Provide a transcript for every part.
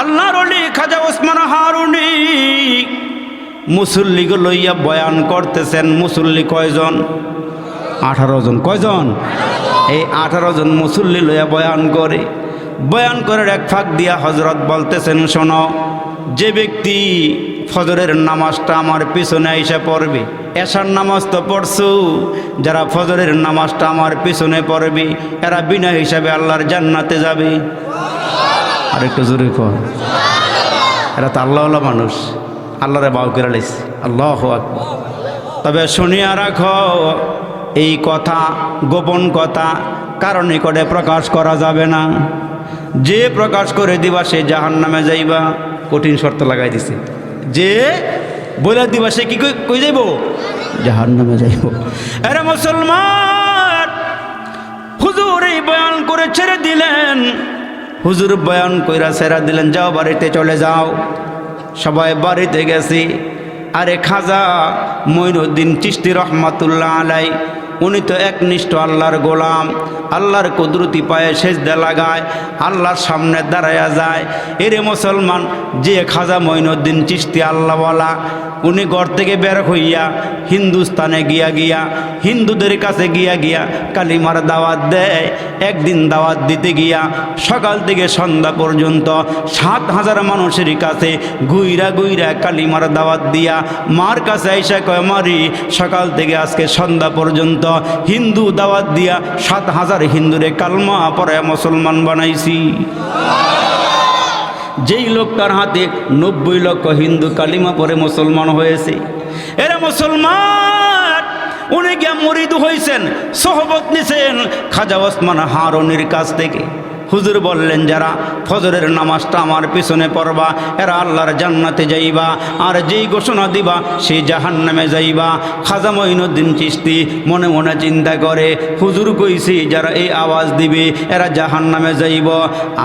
আল্লাহর ওলি খাজা ওসমান হারুনি মুসল্লিকে লইয়া বয়ান করতেছেন। মুসল্লি কয়জন? 18 জন। কয়জন? এই 18 জন মুসল্লি লইয়া বয়ান করে। বয়ান করার এক ফাঁক দিয়া হজরত বলতেছেন, শোনো, যে ব্যক্তি ফজরের নামাজটা আমার পিছনে আইসা পড়বে, এশার নামাজ তো পড়ছো, যারা ফজরের নামাজটা আমার পিছনে পড়বে এরা বিনা হিসাবে আল্লাহর জান্নাতে যাবে। আর একটু জোরে কর, এরা তো আল্লাহওয়ালা মানুষ, আল্লাহরে বাউ করে লাইছে। আল্লাহু আকবার। তবে শুনিয়া রাখো, এই কথা গোপন কথা কারো নিকটে প্রকাশ করা যাবে না। যে প্রকাশ করে দিবা সে জাহান্নামে যাইবা। কঠিন শর্ত লাগাই দিছে, যে বলে দিবা সে কি কই যাইব? জাহান্নামে যাইব। আরে মুসলমান, হুজুর এই বয়ান করে ছেড়ে দিলেন। হুজুর বয়ান কইরা ছেড়ে দিলেন, যাও বাড়িতে চলে যাও। সবাই বাড়িতে গেছি। আরে খাজা মঈনুদ্দিন চিশতি রহমাতুল্লাহ আলাই, উনি তো একনিষ্ঠ আল্লাহর গোলাম, আল্লাহর কুদরতি পায়ে সেজদা লাগায়, আল্লাহর সামনে দাঁড়ায়া যায়। এরে মুসলমান, যে খাজা মঈনুদ্দিন চিশতি আল্লাহওয়ালা, উনি ঘর থেকে বের হইয়া হিন্দুস্তানে গিয়া হিন্দুদের কাছে গিয়া কালিমার দাওয়াত দেয়। একদিন দাওয়াত দিতে গিয়া সকাল থেকে সন্ধ্যা পর্যন্ত 7000 মানুষের কাছে গুইরা কালিমার দাওয়াত দিয়া মার কাছে আইসা কয়, মারি সকাল থেকে আজকে সন্ধ্যা পর্যন্ত হিন্দু দাওয়াত দিয়া 7000 হিন্দুরে কালমা পড়ে মুসলমান বানাইছি। যেই লোকটার হাতে 90 লক্ষ হিন্দু কালিমা পরে মুসলমান হয়েছে। এরা মুসলমান, উনি গিয়া মুরিদ হয়েছেন, সোহবত নিছেন খাজা ওসমান হারুনির কাছ থেকে। হুজুর বললেন, যারা ফজরের নামাজটা আমার পিছনে পড়বা এরা আল্লাহর জান্নাতে যাইবা, আর যেই ঘোষণা দিবা সেই জাহান্নামে যাইবা। খাজা মঈনুদ্দিন চিশতি মনে মনে চিন্তা করে, হুজুর কইছি যারা এই আওয়াজ দিবে এরা জাহান্নামে যাইব,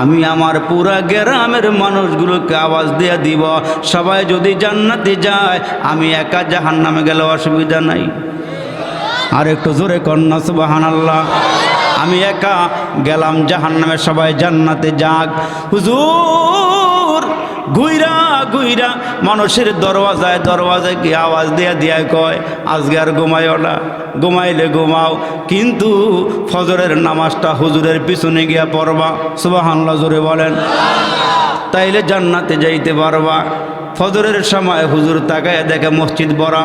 আমি আমার পুরা গ্রামের মানুষগুলোকে আওয়াজ দিয়ে দিব, সবাই যদি জান্নাতে যায় আমি একা জাহান্নামে গেলে অসুবিধা নাই। আর একটু জোরে কন্যা সুবহানাল্লাহ। আমি একা গেলাম জাহান্নামে, সবাই জান্নাতে যাক। হুজুর ঘুইরা মানুষের দরওয়াজায় কি আওয়াজ দিয়া কয়, আজকে আর ঘুমাইও না, ঘুমাইলে ঘুমাও, কিন্তু ফজরের নামাজটা হুজুরের পিছনে গিয়া পড়বা। সুবহানাল্লাহ জোরে বলেন, তাইলে জান্নাতে যাইতে পারবা। ফজরের সময় হুজুর তাকায় দেখে মসজিদ ভরা।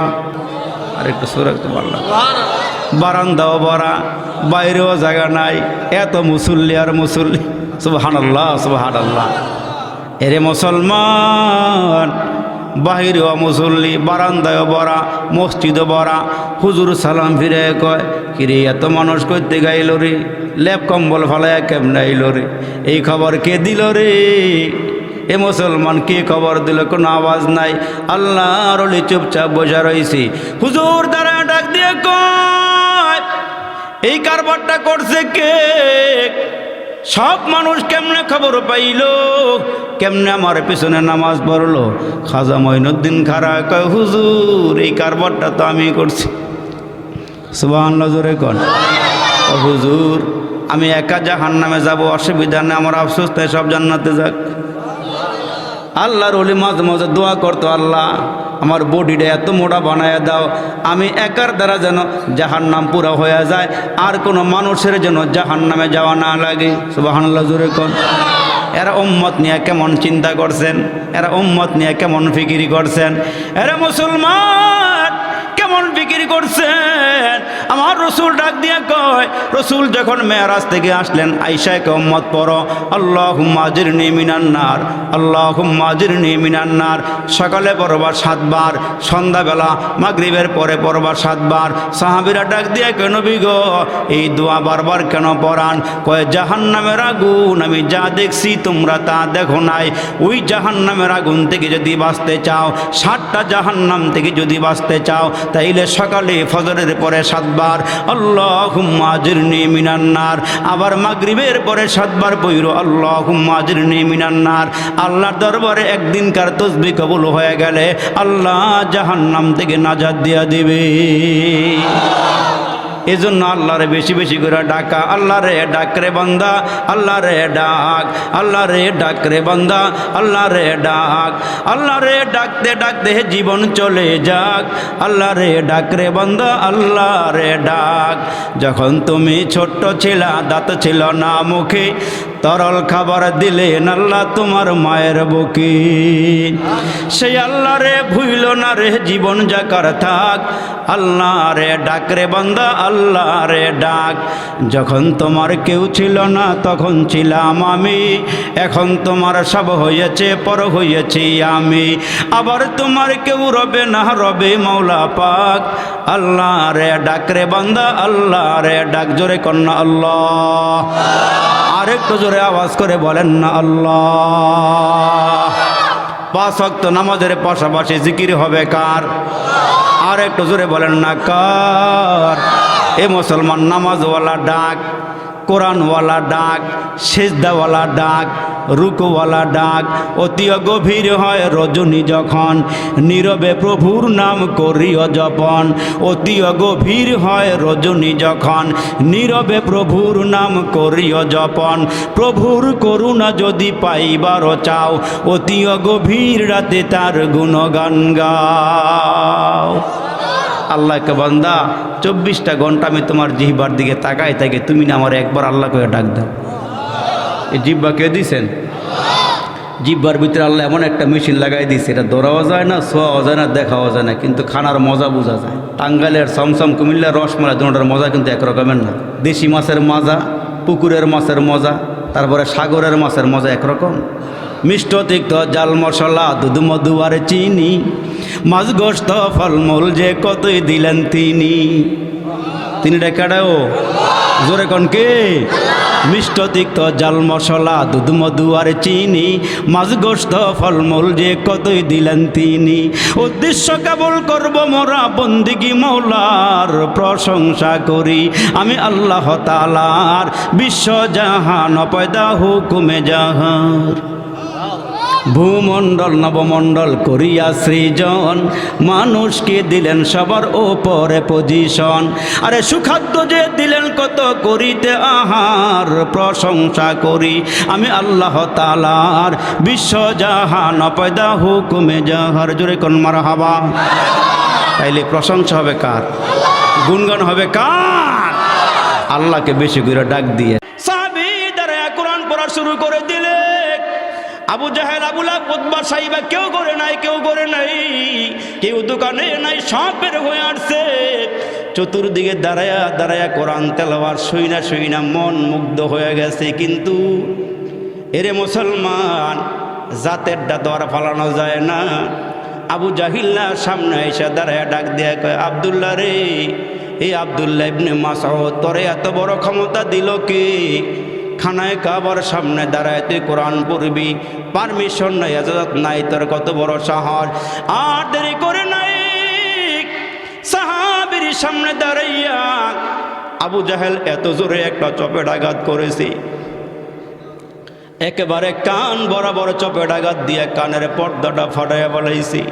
আর একটু সুরাতে পারলাম, বারান্দাও ভরা, বাইরেও জায়গা নাই, এত মুসল্লি আর মুসল্লি। সুবহানাল্লাহ সুবহানাল্লাহ। এরে মুসলমান, বাহিরেও মুসল্লি, বারান্দায়ও ভরা, মসজিদও ভরা। হুজুর সালাম ফিরে কয়, কিরে এত মানুষ করতে গাইল রে, লেপ কম্বল ফালাইয়া কেমনে আইল রে, এই খবর কে দিল রে? এ মুসলমান কে খবর দিল? কোনো আওয়াজ নাই। আল্লাহর ওলি চুপচাপ বসে রয়েছি। হুজুর দ্বারা ডাক দিয়ে কয়, এই কারবারটা করছে কে? সব মানুষ কেমনে খবর পাইল? কেমনে আমার পিছনে নামাজ পড়লো? খাজা মঈনুদ্দিন খাড়া কয়, হুজুর এই কারবারটা তো আমি করছি। সুবহানাল্লাহ জোরে কন। হুজুর আমি একা জাহান্নামে যাব, অসুবিধা নেই, আমার আফসোস তাই, সব জান্নাতে যাক। আল্লাহর ওলি মাঝে মাঝে দোয়া করতো, আল্লাহ আমার বডিটা এত মোটা বানায় দাও, আমি একার দ্বারা যেন জাহান্নাম পুরা হয়ে যায়, আর কোনো মানুষের যেন জাহান্নামে যাওয়া না লাগে। সুবহানাল্লাহ জোরে কোন। এরা উম্মত নিয়ে কেমন চিন্তা করছেন, এরা উম্মত নিয়ে কেমন ফিকিরি করছেন, এরা মুসলমান কেমন ফিকিরি করছেন। আমার রসুল ডাক দিয়ে কয়, রসুল যখন মেরাজ থেকে আসলেন আয়েশাকে উম্মত পড়ো, আল্লাহুম্মা আজিরনি মিনান নার, আল্লাহুম্মা আজিরনি মিনান নার। সকালে পড়বা 7 বার, সন্ধ্যাবেলা মাগরিবের পরে পড়বা 7 বার। সাহাবীরা ডাক দিয়ে কয়, নবী গো এই দোয়া বারবার কেন পড়ান? কয়, জাহান্নামের আগুন আমি যা দেখছি তোমরা তা দেখো নাই, ওই জাহান্নামের আগুন থেকে যদি বাঁচতে চাও, 7টা জাহান্নাম থেকে যদি বাঁচতে চাও, তাইলে সকালে ফজরের পরে 7 বার আল্লাহুম্মা আজিরনি মিনান নার, আবার মাগরিবের পরে 7 বার পড়ো আল্লাহুম্মা আজিরনি মিনান নার। আল্লাহর দরবারে একদিনকার তাসবিহ কবুল হয়ে গেলে আল্লাহ জাহান্নাম থেকে নাজাত দিয়া দিবে। এজন্য আল্লাহরে বেশি বেশি করে ডাকা। আল্লাহ রে ডাক রে বান্দা, আল্লাহ রে ডাক, আল্লাহ রে ডাক রে বান্দা, আল্লাহ রে ডাক। আল্লাহ রে ডাকতে ডাকতে জীবন চলে যাক, আল্লাহ রে ডাক রে বান্দা, আল্লাহ রে ডাক। যখন তুমি ছোট্ট ছিলা, দাঁত ছিল না মুখে, তরল খাবার দিলেন আল্লাহ তোমার মায়ের বুকে। সেই আল্লাহ রে ভুইল না রে জীবন যাকার থাক, আল্লাহ রে ডাক রে বান্দা, আল্লাহ রে ডাক। যখন তোমার কেউ ছিল না তখন ছিলাম আমি, এখন তোমার সব হয়েছে পর হয়েছি আমি। আবার তোমার কেউ রবে না, রবে মাওলা পাক, আল্লাহ রে ডাক রে বান্দা, আল্লাহ রে ডাক। জোরে কন্যা আল্লাহ, আরেকটু জোরে আওয়াজ করে বলেন না আল্লাহ। 5 ওয়াক্ত নামাজের পাশাপাশি জিকির হবে কার? আর একটু জোরে বলেন না কার? এ মুসলমান, নামাজওয়ালা ডাক, কোরআনওয়ালা ডাক, সেজদাওয়ালা ডাক, রুকুওয়ালা ডাক। অতি গভীর হয় রজনী যখন, নীরবে প্রভুর নাম করিও জপন। অতি গভীর হয় রজনী যখন, নীরবে প্রভুর নাম করিও জপন। প্রভুর করুণা যদি পাইবার চাও, অতি গভীর রাতে তার গুণগান গাও। আল্লাহকে বান্দা 24টা ঘন্টা আমি তোমার জিহ্বার দিকে তাকাই থাকি, তুমি না আমার একবার আল্লাহ করে ডাক দাও। এই জিহ্বা কে দিছেন? জিহ্বার ভিতরে আল্লাহ এমন একটা মেশিন লাগাই দিয়েছে, এটা ধরাও যায় না, ছোঁয়াও যায় না, দেখাও যায় না, কিন্তু খানার মজা বোঝা যায়। টাঙ্গাইলের সমসম, কুমিল্লার রসমালাই, দুটার মজা কিন্তু একরকমের না। দেশি মাছের মজা, পুকুরের মাছের মজা, তারপরে সাগরের মাছের মজা একরকম। মিষ্ট তিক্ত জাল মশলা, দুধ মধু আর চিনি, মাছ গোস্ত ফলমূল যে কতই দিলেন তিনি। তিনি ডেকাটাও জোরে কন কে? মিষ্ট তিক্ত জাল মশলা, দুধ মধু আর চিনি, মাছ গোস্ত ফলমূল যে কতই দিলেন তিনি। উদ্দেশ্য কেবল করব মোরা বন্দিগি মৌলার, প্রশংসা করি আমি আল্লাহ তাআলার, বিশ্ব জাহান পয়দা হুকুমে জাহার। ভূমণ্ডল নবমণ্ডল করিয়া সৃজন, মানুষকে দিলেন সবার ওপরে পজিশন। আরে সুখাদ্য যে দিলেন কত করিতে আহার, প্রশংসা করি আমি আল্লাহ তাআলার, বিশ্ব জাহান পয়দা হুকুমে জাহার। জোরে কোন মারহাবা। তাইলে প্রশংসা হবে কার? গুণগান হবে কার? আল্লাহকে বেশি করে ডাক দিয়ে সাহাবী দাঁড়ায় কোরআন পড়া শুরু করে দিলে। আবু জাহেল, আবু লাহাব, উতবা, সাইবা কেউ করে নাই, কেউ করে নাই, কেউ দোকানে নাই, সব বের হয়ে আসছে। চতুর্দিকে দাঁড়ায়া দাঁড়ায়া কোরআন তেলাওয়াত শুইনা শুইনা মন মুগ্ধ হয়ে গেছে। কিন্তু এরে মুসলমান, জাতের দাঁত ফালানো যায় না। আবু জাহিল্লা সামনে এসে দাঁড়ায়া ডাক দিয়া কয়, আব্দুল্লাহ রে, এই আব্দুল্লাহ ইবনে মাসউদ, তোরে এত বড় ক্ষমতা দিল কে? খানায় কাবার সামনে দাঁড়ায় তুই কোরআন পড়বি, পারমিশন নাই, ইজাজত নাই, তোর কত বড় সাহস। আর দেরি করে নাই, সাহাবীর সামনে দাঁড়াইয়া আবু জাহেল এত জোরে একটা চপেট আঘাত করেছে, একেবারে কান বরাবর চপেট আঘাত দিয়ে কানের পর্দাটা ফাটাইয়া বলাইছি।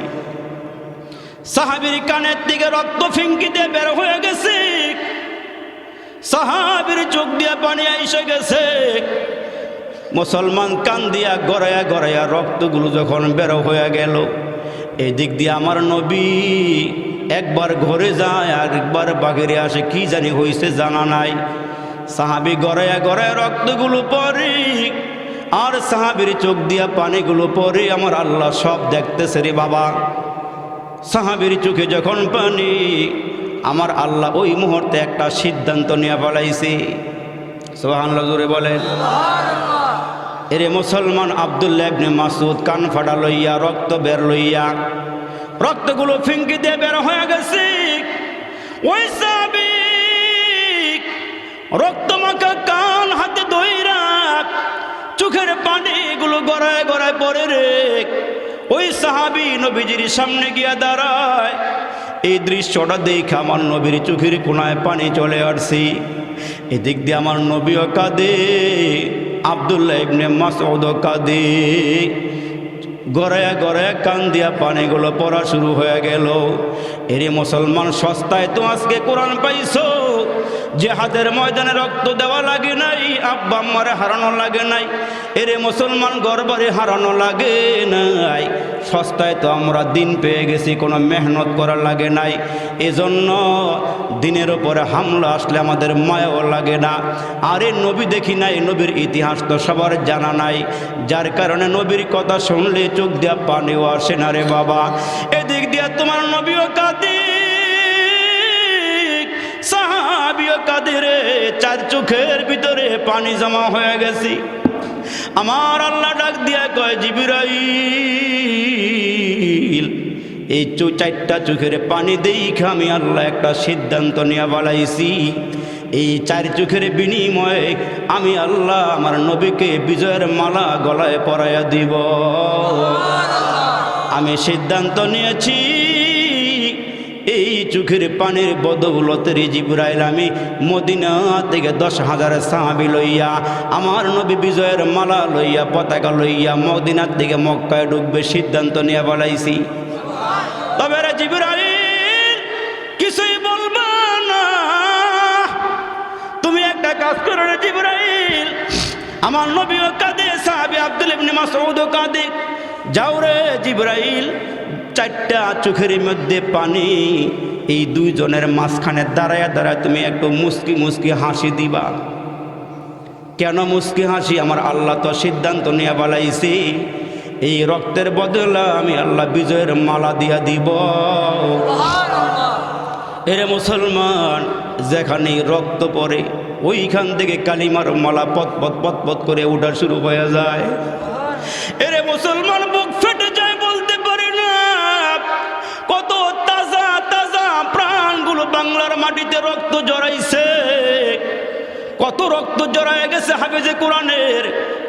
সাহাবীর কানের দিকে রক্ত ফিঙ্কিতে বের হয়ে গেছে, সাহাবীর চোখ দিয়া পানি এসে গেছে। মুসলমান কান দিয়া গড়াইয়া গড়াইয়া রক্তগুলো যখন বের হয়ে গেল, এই দিক দিয়ে আমার নবী একবার ঘরে যায় আর একবার বাগেরে আসে, কি জানি হয়েছে জানা নাই। সাহাবী গড়াইয়া গড়াইয়া রক্তগুলো পরে আর সাহাবীর চোখ দিয়া পানিগুলো পরে আমার আল্লাহ সব দেখতেছে রে বাবা। সাহাবীর চোখে যখন পানি, আমার আল্লাহ ওই মুহূর্তে একটা সিদ্ধান্ত নিয়ে ফেলাইছে। সুবহানাল্লাহ, জোরে বলেন। এরে মুসলমান, আব্দুল্লাহ ইবনে মাসউদ কান ফাটা লইয়া রক্ত বের লইয়া, রক্তগুলো ফিঙ্কি দিয়ে বের হয়ে গেছে। ওই সাহাবী রক্তমাখা কান হাতে ধইরা চোখের পানিগুলো গড়ায় গড়ায় পড়ে রে। ওই সাহাবী নবীজির সামনে গিয়া দাঁড়ায়। এই দৃশ্যটা দেখে আমার নবীর চোখের কোনায় পানি চলে আসছে। এদিক দিয়ে আমার নবীও কাঁদে, আব্দুল্লাহ ইবনে মাসউদও কাঁদে। গড়ায়া গড়ায়া কান দিয়া পানিগুলো পড়া শুরু হয়ে গেল। এরে মুসলমান, সস্তায় তো আজকে কোরআন পাইছো, জিহাদের ময়দানে রক্ত দেওয়া লাগে নাই, আব্বা আম্মারে হারানো লাগে নাই, এরে মুসলমান গরবারে হারানো লাগে নাই। সস্তায় তো আমরা দিন পেয়ে গেছি, কোনো মেহনত করা লাগে নাই। এজন্য দিনের উপরে হামলা আসলে আমাদের মায়াও লাগে না। আরে নবী দেখি নাই, নবীর ইতিহাস তো সবার জানা নাই, যার কারণে নবীর কথা শুনলে চোখ দিয়া পানিও আসে না রে বাবা। এদিক দিয়া তোমার নবীও কাঁদে, সাহাবীও কাঁদে রে, চার চোখের ভিতরে পানি জমা হয়ে গেছে। আমার আল্লাহ ডাক দিয়া কয়, জিবরাইল এই চারটা চোখের পানি দেখে আমি আল্লাহ একটা সিদ্ধান্ত নিয়ে বলাইছি, এই চার চোখের বিনিময়ে আমি আল্লাহ আমার নবীকে বিজয়ের মালা গলায় পরাইয়া দিব। আমি সিদ্ধান্ত নিয়েছি এই চোখের পানির বদৌলতের জিবরাইল আমি মদিনা থেকে 10,000 সাহাবী লইয়া আমার নবী বিজয়ের মালা লইয়া পতাকা লইয়া মদিনা থেকে মক্কায় ঢুকবে সিদ্ধান্ত নিয়ে বলাইছি। তবে রে জিবরাইল কিছুই বলবা না, তুমি একটা কাজ করো রে জিবরাইল। আমার নবীও কাঁদে, সাহাবী আব্দুল ইবনে মাসউদও কাঁদে। যাও রে জিবরাইল, চারটা চোখের মধ্যে পানি, এই দুইজনের মাঝখানে দাঁড়ায় দাঁড়ায় তুমি একটু মুস্কি মুস্কি হাসি দিবা। কেন মুস্কি হাসি? আমার আল্লাহ তো সিদ্ধান্ত নিয়ে বলাইছি এই রক্তের বদলে আমি আল্লাহ বিজয়ের মালা দিয়া দিব। এরে মুসলমান, যেখানে রক্ত পড়ে ওইখান থেকে কালিমার মালা পথ পথ পথ পথ করে ওঠা শুরু হয়ে যায়। এরে মুসলমান, বুক ফেটে যায়, বলতে পারে না কত তাজা তাজা প্রাণগুলো বাংলার মাটিতে রক্ত জড়াইছে, কত রক্ত জড়ায় গেছে হাফেজে কোরআনের,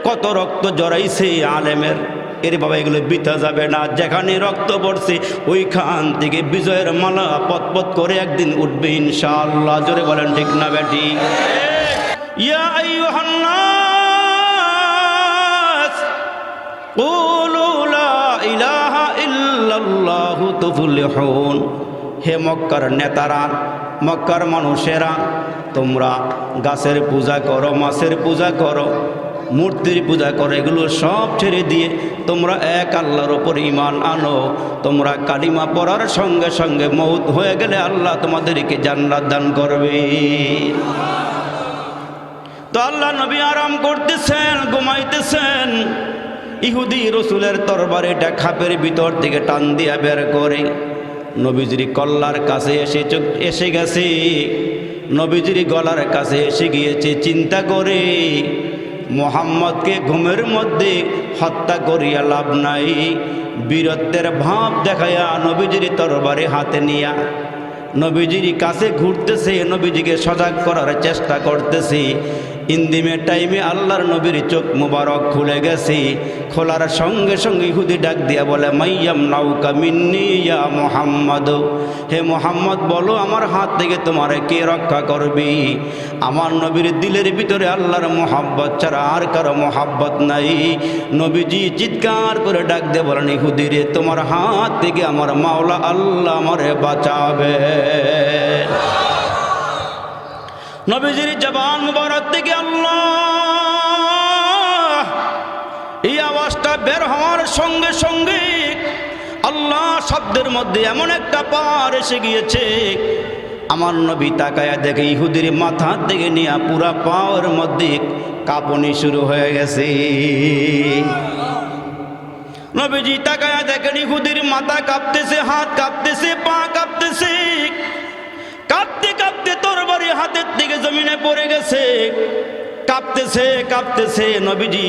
কত রক্ত জড়াইছে আলেমের। এর বাবা এগুলো বিতা যাবে না, যেখানে রক্ত পড়ছে ওইখান থেকে বিজয়ের মালা পথ পথ করে একদিন উঠবে ইনশাআল্লাহ। জোরে বলেন ঠিক না বেটি? ইয়া আইয়ুহান নাস কুলু লা ইলাহা ইল্লাল্লাহু তুফলিহুন। হে মক্কার নেতারা, মক্কার মানুষেরা, তোমরা গাছের পূজা করো, মাছের পূজা করো, মূর্তির পূজা করো, এগুলো সব ছেড়ে দিয়ে তোমরা এক আল্লাহর ওপর ঈমান আনো। তোমরা কালিমা পড়ার সঙ্গে সঙ্গে মউত হয়ে গেলে আল্লাহ তোমাদেরকে জান্নাত দান করবে। তো আল্লাহ নবী আরাম করতেছেন, ঘুমাইতেছেন, ইহুদি রসুলের তরবারিটা খাপের ভিতর থেকে টান দিয়া বের করে নবীজির কল্লার কাছে এসে গেছে, নবীজির গলার কাছে এসে গিয়েছে। চিন্তা করে মুহাম্মদকে ঘুমের মধ্যে হত্যা করিয়া লাভ নাই, বীরত্বের ভাব দেখাইয়া নবীজির তরবারি হাতে নিয়া নবীজির কাছে ঘুরতেছে, নবীজিকে সজাগ করার চেষ্টা করতেছে। ইন্দিমের টাইমে আল্লাহর নবীর চোখ মুবারক খুলে গেছে। খোলার সঙ্গে সঙ্গে ইহুদি ডাক দিয়া বলে, মাইয়াম নাউকা মিন্নি ইয়া মুহাম্মদ, হে মুহাম্মদ বলো আমার হাত থেকে তোমার কে রক্ষা করবি? আমার নবীর দিলের ভিতরে আল্লাহর মোহাব্বত ছাড়া আর কারো মোহাব্বত নাই। নবীজি চিৎকার করে ডাক দিয়ে বলেন, ইহুদি রে, তোমার হাত থেকে আমার মাওলা আল্লাহ আমারে বাঁচাবে। নবীজির জবান মুবারক থেকে আল্লাহ এই আওয়াজটা বের হওয়ার সঙ্গে সঙ্গে আল্লাহ শব্দের মধ্যে এমন একটা পার এসে গিয়েছে। আমার নবী তাকায়া দেখে ইহুদির মাথা থেকে নিয়ে পুরা পাওয়ার মধ্যে কাঁপুনি শুরু হয়ে গেছে। নবীজি তাকায়া দেখেন ইহুদির মাথা কাঁপতেছে, হাত কাঁপতেছে, পা কাঁপতেছে, কাঁপতে কাঁপতে তরবারি হাতের থেকে জমিনে পড়ে গেছে, কাঁপতেছে কাঁপতেছে। নবীজি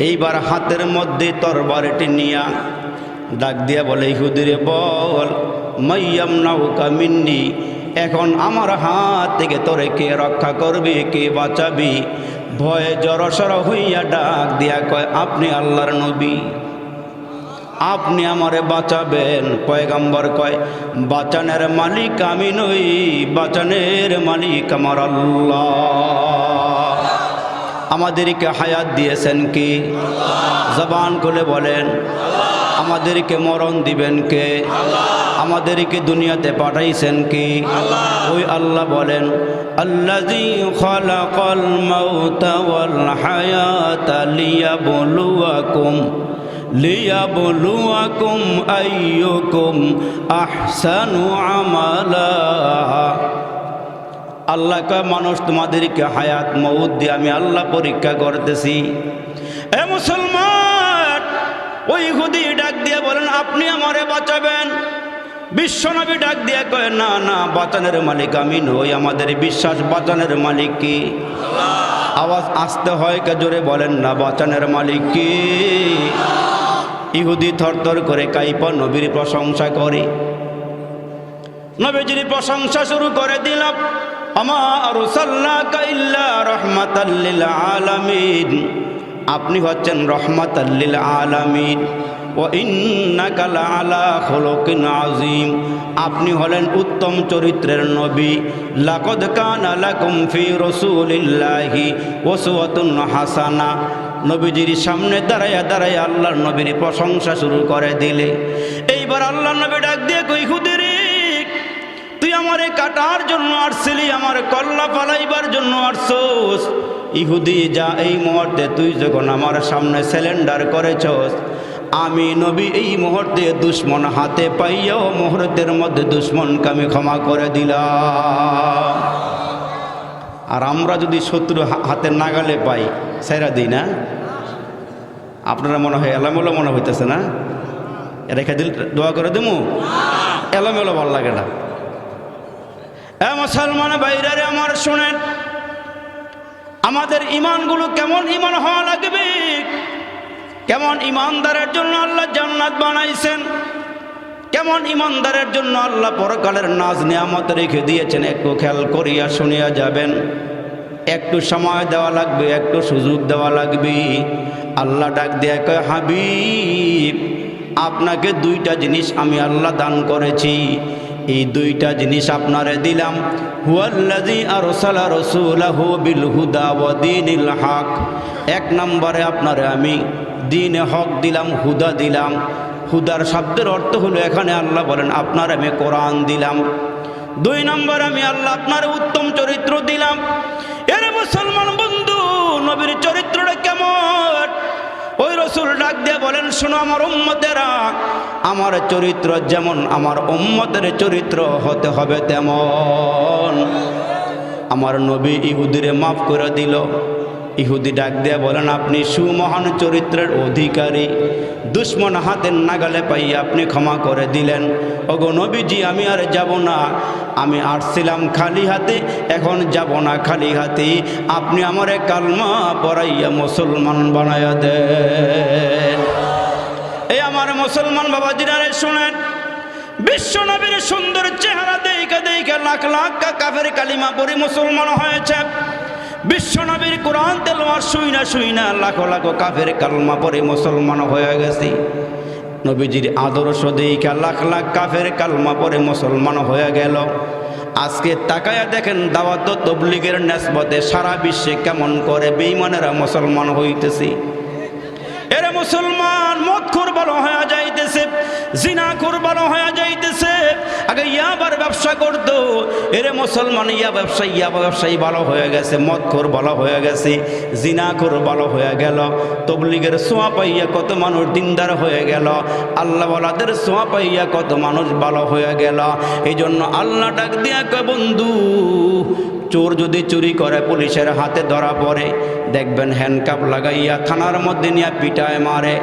এইবার হাতের মধ্যে তরবারিটি নিয়া ডাক দিয়া বলে, ইহুদিরে বল, মাইয়াম নাউকা মিন্নি, এখন আমার হাত থেকে তোরে কে রক্ষা করবি, কে বাঁচাবি? ভয়ে জড়সড় হইয়া ডাক দিয়া কয়, আপনি আল্লাহর নবী, আপনি আমারে বাঁচাবেন। পয়গম্বর কয়, বাঁচানের মালিক আমি নই, বাঁচানের মালিক আমার আল্লাহ। আমাদেরকে হায়াত দিয়েছেন কি? জবান খুলে বলেন। আমাদেরকে মরণ দিবেন কে? আমাদেরকে দুনিয়াতে পাঠাইছেন কি? ওই আল্লাহ বলেন, আল্লাযী খালাকাল মাউতা ওয়াল হায়াতা লিয়াবলুয়াকুম আইয়ুকুম আহসানু আমালা। আল্লাহ কয়, মানুষ তোমাদেরকে হায়াত মউত দিয়ে আমি আল্লাহ পরীক্ষা করতেছি। এ মুসলমান, ওই ইহুদি ডাক দিয়ে বলেন, আপনি আমারে বাঁচাবেন। বিশ্বনবী ডাক দিয়ে কয়, না না, বাঁচানোর মালিক আমি নই, আমাদের বিশ্বাস বাঁচানোর মালিক কি? আওয়াজ আসতে হয় কে? জোরে বলেন না, বাঁচানোর মালিক কি? ইহুদি থরথর করে কাইপা নবীর প্রশংসা করে, নবীজির প্রশংসা শুরু করে দিলাম। আমা আরসালনাকা ইল্লা রাহমাতাল লিল আলামিন, আপনি হচ্ছেন রহমাতাল লিল আলামিন। ওয়া ইন্নাকা লাআলা খুলুকিন আযীম, আপনি হলেন উত্তম চরিত্রের নবী। লাকাদ কানা লাকুম ফি রাসূলিল্লাহি উসওয়াতুন হাসানা, নবীজির সামনে দাঁড়াইয়া দাঁড়াইয়া আল্লাহর নবীর প্রশংসা শুরু করে দিলে। এইবার আল্লাহর নবী ডাক দিয়ে কই, ইহুদিরে, তুই আমারে কাটার জন্য আসছিলি, আমার কল্লা ফালাইবার জন্য আসছস। ইহুদি, যা এই মুহূর্তে তুই যখন আমার সামনে সিলিন্ডার করেছস, আমি নবী এই মুহূর্তে দুশ্মন হাতে পাইয়াও মুহূর্তের মধ্যে দুশ্মনকে আমি ক্ষমা করে দিলাম। আর আমরা যদি শত্রু হাতের নাগালে পাই, সাইরা দিই না? আপনারা মনে হয় এলামেলো মনে হইতেছে না? রেখে দিল, দোয়া করে দেবো, এলামেলো ভালো লাগে না। এ মুসলমান ভাইরা আমার শুনেন, আমাদের ইমানগুলো কেমন ইমান হওয়া লাগবে, কেমন ইমানদারের জন্য আল্লাহ জান্নাত বানাইছেন, কেমন ইমানদারের জন্য আল্লাহ পরকালের নাজ নিয়ামত রেখে দিয়েছেন, একটু খেয়াল করিয়া শুনিয়া যাবেন। একটু সময় দেওয়া লাগবে, একটু সুযোগ দেওয়া লাগবে। আল্লাহ ডাক দিয়ে কয়, হাবিব, আপনাকে দুইটা জিনিস আমি আল্লাহ দান করেছি, এই দুইটা জিনিস আপনারে দিলাম। হুয়াল্লাযী আরসালা রাসূলাহু বিল হুদা ওয়া দীনিল হক, এক নম্বরে আপনারে আমি দ্বীনে হক দিলাম, হুদা দিলাম। হুদার শব্দের অর্থ হলো, এখানে আল্লাহ বলেন আপনার আমি কোরআন দিলাম। দুই নম্বর, আমি আল্লাহ আপনার উত্তম চরিত্র দিলাম। এর মুসলমান বন্ধু, নবীর চরিত্রটা কেমন? ওই রসুল ডাক দিয়ে বলেন, শোনো আমার উম্মতেরা, আমার চরিত্র যেমন আমার উম্মতের চরিত্র হতে হবে তেমন। আমার নবী ইহুদিরে মাফ করে দিল। ইহুদি ডাক দিয়ে বলেন, আপনি সুমহান চরিত্রের অধিকারী, দুশ্মন হাতের নাগালে পাইয়া আপনি ক্ষমা করে দিলেন। ওগো নবীজি, আমি আর যাব না, আমি আসছিলাম খালি হাতে, এখন যাব না খালি হাতে। আপনি আমারে কালমা পড়াইয়া মুসলমান বানাইয়া দেন। এই আমার মুসলমান বাবাজিরা শুনেন, বিশ্ব নবীর সুন্দর চেহারা দেখে দেখে লাখ লাখ কাফের কালিমা পড়ে মুসলমান হয়েছে। বিশ্ব নবীর কোরআন তেলাওয়াত শুইনা শুইনা লাখো লাখো কাফের কালমা পড়ে মুসলমান হয়ে গেছে। নবীজির আদর্শ দেখে লাখ লাখ কাফের কালমা পড়ে মুসলমান হয়ে গেল। আজকে তাকায়া দেখেন, দাওয়াত তবলিগের নিসবতে সারা বিশ্বে কেমন করে বেঈমানেরা মুসলমান হইতেছে। এরা মুসলমান মদখোর ভালো হয়ে যাইতেছে, জিনাখোর ভালো হয়ে যাইতেছে। আগে ইয়াবার ব্যবসা করতো, এরে মুসলমান ইয়াবা ব্যবসায়ী ভালো হয়ে গেছে, মদখোর ভালো হয়ে গেছে, জিনাখোর ভালো হয়ে গেল। তবলিগের ছোঁয়া পাইয়া কত মানুষ দিনদার হয়ে গেল, আল্লাহওয়ালাদের ছোঁয়া পাইয়া কত মানুষ ভালো হয়ে গেল। এই জন্য আল্লাহ ডাক দিয়া কয়, বন্ধু, চোর যদি চুরি করে পুলিশের হাতে ধরা পড়ে, দেখবেন হ্যান্ডকাপ লাগাইয়া থানার মধ্যে নিয়ে পিটায় মারে,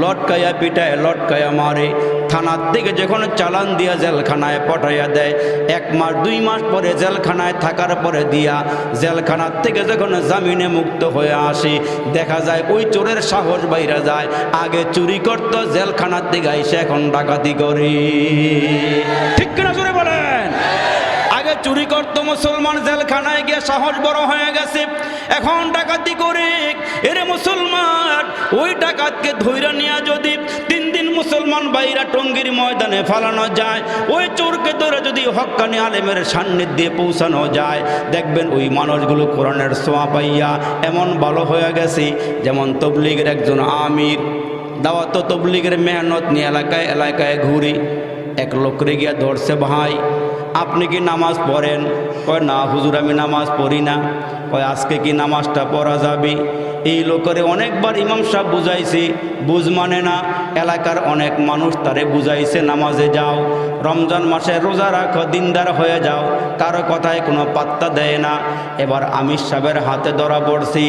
লটকাইয়া পিটায় লটকাইয়া মারে। থানার থেকে যখন চালান দিয়া জেলখানায় পাঠাইয়া দেয়, 1 মাস 2 মাস পরে জেলখানায় থাকার পরে দিয়া জেলখানার থেকে যখন জামিনে মুক্ত হয়ে আসে, দেখা যায় ওই চোরের সাহস বাইরা যায়। আগে চুরি করত, জেলখানার থেকে এসে এখন ডাকাতি করে। ঠিক কিনা জোরে বলেন? আগে চুরি করতো মুসলমান, জেলখানায় গিয়ে সাহস বড় হয়ে গেছে, এখন ডাকাতি করে। এরে মুসলমান, ওই ডাকাতকে ধইরা নিয়ে যদি 3 দিন মুসলমান বাইরা টঙ্গীর ময়দানে ফালানো যায়, ওই চোরকে ধরে যদি হক্কানি আলেমের সান্নিধ্যে পৌঁছানো যায়, দেখবেন ওই মানুষগুলো কোরআনের ছোঁয়া পাইয়া এমন ভালো হয়ে গেছে। যেমন তবলিগের একজন আমির দাওয়াত তবলিগের মেহনত নিয়ে এলাকায় এলাকায় ঘুরি। এক লোকরে গিয়া ধরছে, ভাই আপনি কি নামাজ পড়েন? কয় না হুজুর আমি নামাজ পড়ি না। কয় আজকে কি নামাজটা পড়া যাবে? এই লোকের অনেকবার ইমাম সাহেব বুঝাইছি, বুঝ মানে না। এলাকার অনেক মানুষ তারে বুঝাইছে নামাজে যাও, রমজান মাসে রোজা রাখো, দিনদার হয়ে যাও, কারো কথায় কোনো পাত্তা দেয় না। এবার আমির সাহেবের হাতে ধরা পড়ছি।